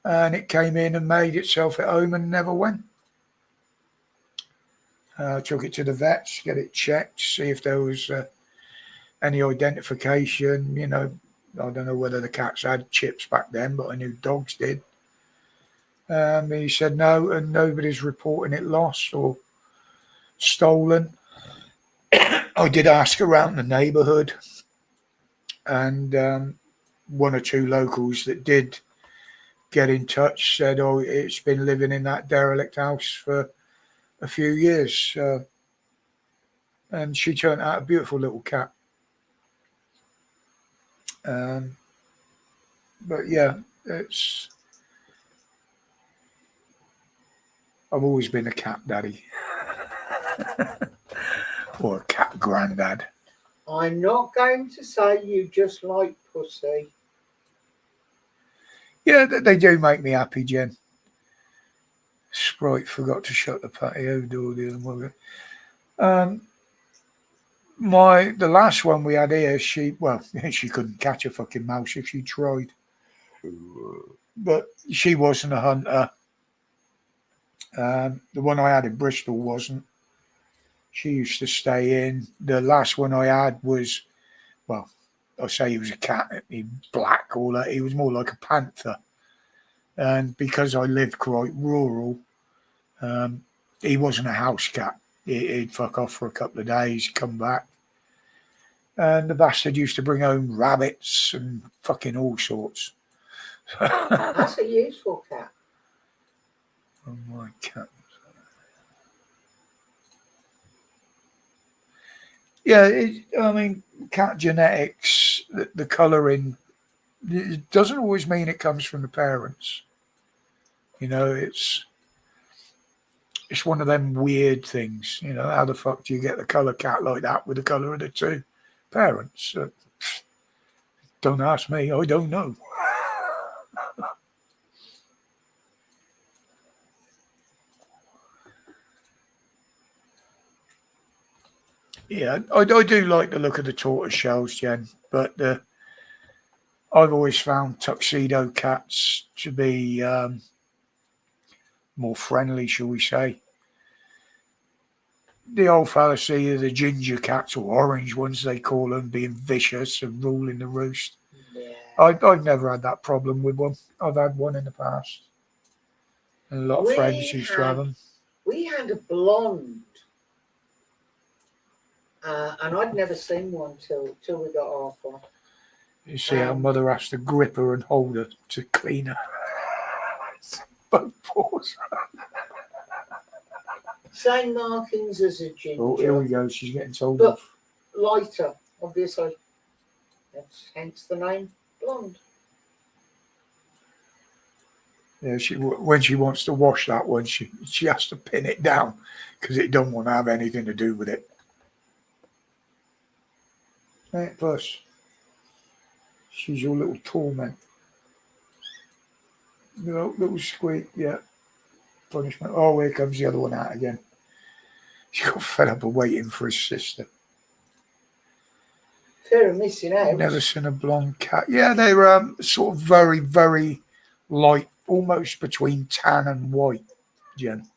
And it came in and made itself at home and never went. Took it to the vets, get it checked, see if there was any identification. You know, I don't know whether the cats had chips back then, but I knew dogs did. He said no, and nobody's reporting it lost or stolen. I did ask around the neighbourhood, and one or two locals that did get in touch said, "Oh, it's been living in that derelict house for a few years." And she turned out a beautiful little cat. But yeah, I've always been a cat daddy or a cat granddad. I'm not going to say you just like pussy. Yeah, they do make me happy, Jen. Sprite forgot to shut the patio door the other morning. The last one we had here, she couldn't catch a fucking mouse if she tried. But she wasn't a hunter. The one I had in Bristol wasn't. She used to stay in. The last one I had was, well, I say he was a cat, he black, all that. He was more like a panther. And because I lived quite rural, he wasn't a house cat. He'd fuck off for a couple of days, come back. And the bastard used to bring home rabbits and fucking all sorts. That's a useful cat. Oh, my cat. Yeah, I mean, cat genetics, the colouring, it doesn't always mean it comes from the parents. You know, it's one of them weird things. You know, how the fuck do you get the colour cat like that with the colour of the two parents? Don't ask me, I don't know. Yeah, I do like the look of the tortoise shells, Jen, but I've always found tuxedo cats to be more friendly, shall we say. The old fallacy of the ginger cats, or orange ones they call them, being vicious and ruling the roost. Yeah. I've never had that problem with one. I've had one in the past. And a lot of friends used to have them. We had a blonde, and I'd never seen one till we got Arthur. You see how mother has to grip her and hold her to clean her. Both paws. Same markings as a ginger. Oh, here we go. She's getting told but off. Lighter, obviously. That's hence the name blonde. Yeah, when she wants to wash that one, she has to pin it down because it don't want to have anything to do with it. Right, plus, she's your little torment. Little squeak, yeah. Punishment. Oh, here comes the other one out again. She got fed up of waiting for his sister. Fear of missing out. Never seen a blonde cat. Yeah, they're sort of very, very light, almost between tan and white, Jen.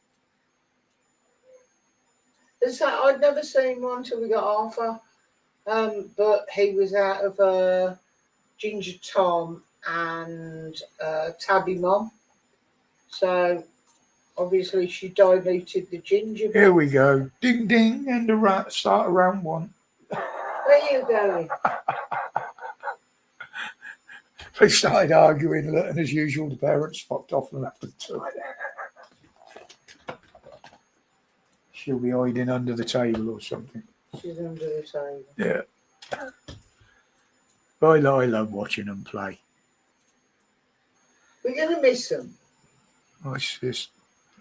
I'd never seen one till we got Arthur. But he was out of Ginger Tom and Tabby Mom. So obviously she diluted the ginger. Here we go. Ding ding, and the rat start around one. Where are you going? They started arguing, and as usual, the parents fucked off and left them to it. She'll be hiding under the table or something. She's under the table. Yeah. I love watching them play. We're going to miss them. It's this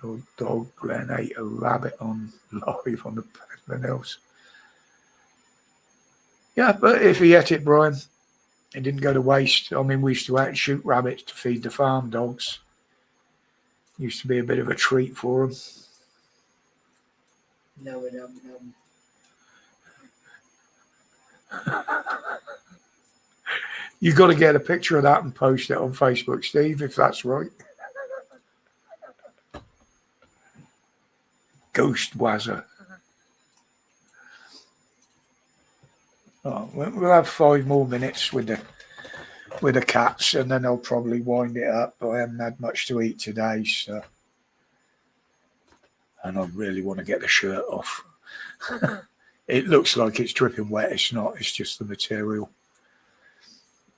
little dog Glenn ate a rabbit on live on the Pedler Hills. Yeah, but if he ate it, Brian, it didn't go to waste. I mean, we used to out and shoot rabbits to feed the farm dogs. Used to be a bit of a treat for them. No. You got to get a picture of that and post it on Facebook, Steve, if that's right. Ghost Wazzer. Oh, we'll have 5 more minutes with the cats, and then I'll probably wind it up. I haven't had much to eat today, so, and I really want to get the shirt off. It looks like it's dripping wet. It's not. It's just the material.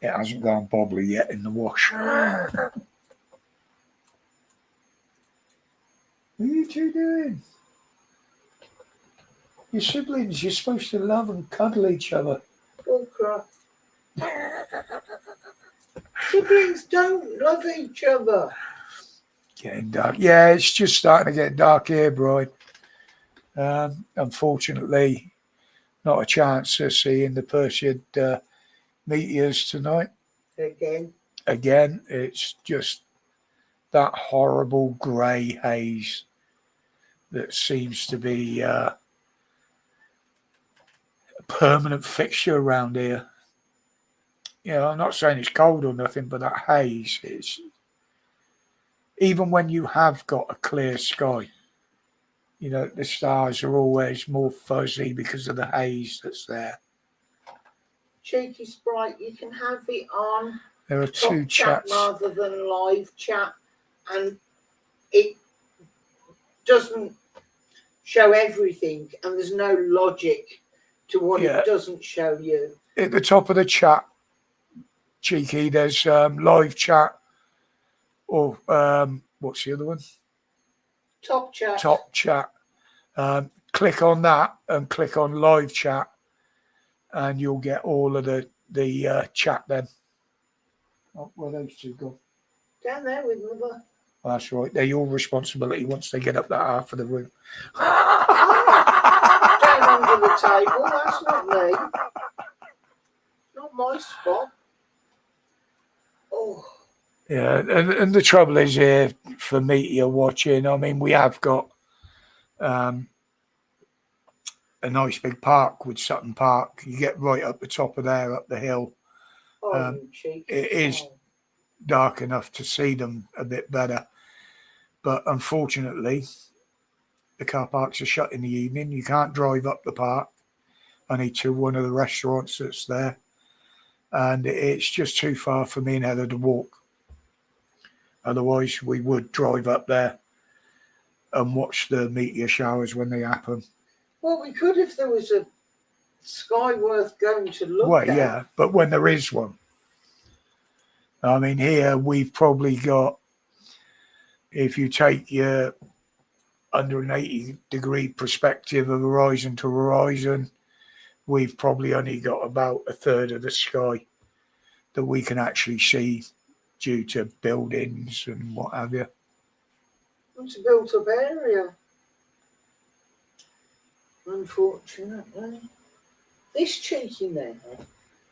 It hasn't gone bobbly yet in the wash. What are you two doing? Your siblings, you're supposed to love and cuddle each other. Oh, crap. Siblings don't love each other. Getting dark. Yeah, it's just starting to get dark here, Brian. Unfortunately, not a chance of seeing the Perseid meteors tonight. Again, it's just that horrible grey haze that seems to be a permanent fixture around here. You know, I'm not saying it's cold or nothing, but that haze is, even when you have got a clear sky, you know, the stars are always more fuzzy because of the haze that's there. cheeky sprite, you can have it on There are top two chat chats. rather than live chat, and it doesn't show everything, and there's no logic to what Yeah. it doesn't show you. At the top of the chat, cheeky, there's live chat, or what's the other one? Top chat. Top chat. Click on that and click on live chat, and you'll get all of the chat then. Oh, where those two go? Down there with Mother. Oh, that's right. They're your responsibility once they get up that half of the room. Down under the table. That's not me. Not my spot. Oh. Yeah, and the trouble is here for media watching. I mean, we have got a nice big park with Sutton Park. You get right up the top of there, up the hill. You cheeky. It is dark enough to see them a bit better. But unfortunately, the car parks are shut in the evening. You can't drive up the park, only to one of the restaurants that's there. And it's just too far for me and Heather to walk. Otherwise, we would drive up there and watch the meteor showers when they happen. Well, we could if there was a sky worth going to look Well, at. yeah, but when there is one. I mean, here we've probably got, if you take your 180-degree perspective of horizon to horizon, we've probably only got about a third of the sky that we can actually see due to buildings and what have you. It's a built-up area. Unfortunately. This cheeky man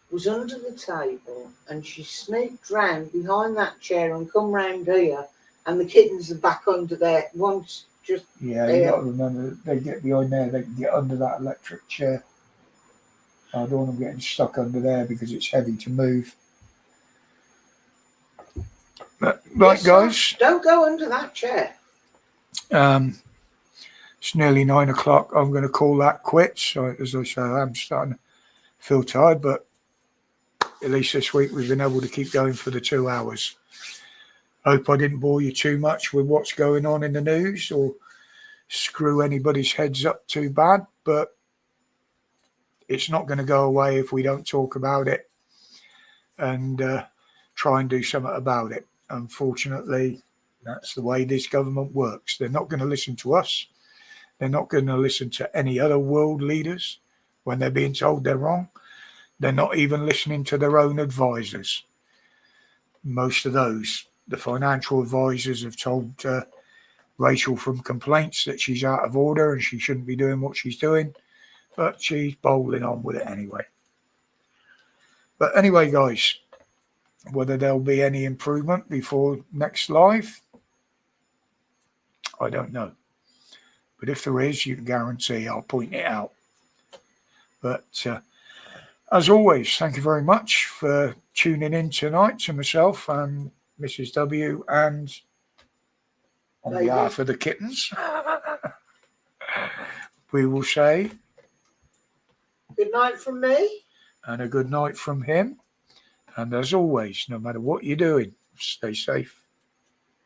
was under the table and she sneaked round behind that chair and come round here, and the kittens are back under there. Once just Yeah, you got to remember, they get behind there, they can get under that electric chair. I don't want them getting stuck under there because it's heavy to move. But, right, guys. Don't go under that chair. It's nearly 9 o'clock. I'm going to call that quits. So, as I say, I'm starting to feel tired, but at least this week we've been able to keep going for the 2 hours. Hope I didn't bore you too much with what's going on in the news or screw anybody's heads up too bad, but it's not going to go away if we don't talk about it and try and do something about it. Unfortunately, that's the way this government works. They're not going to listen to us. They're not going to listen to any other world leaders when they're being told they're wrong. They're not even listening to their own advisors. Most of those, the financial advisors, have told Rachel from complaints that she's out of order and she shouldn't be doing what she's doing, but she's bowling on with it anyway. But anyway, guys, whether there'll be any improvement before next live, I don't know. But if there is, you can guarantee I'll point it out. But as always, thank you very much for tuning in tonight to myself and Mrs. W and on behalf of the kittens. We will say good night from me. And a good night from him. And as always, no matter what you're doing, stay safe,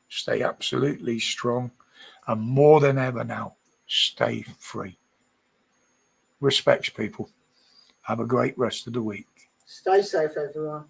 stay absolutely strong, and more than ever now, stay free. Respects, people. Have a great rest of the week. Stay safe, everyone.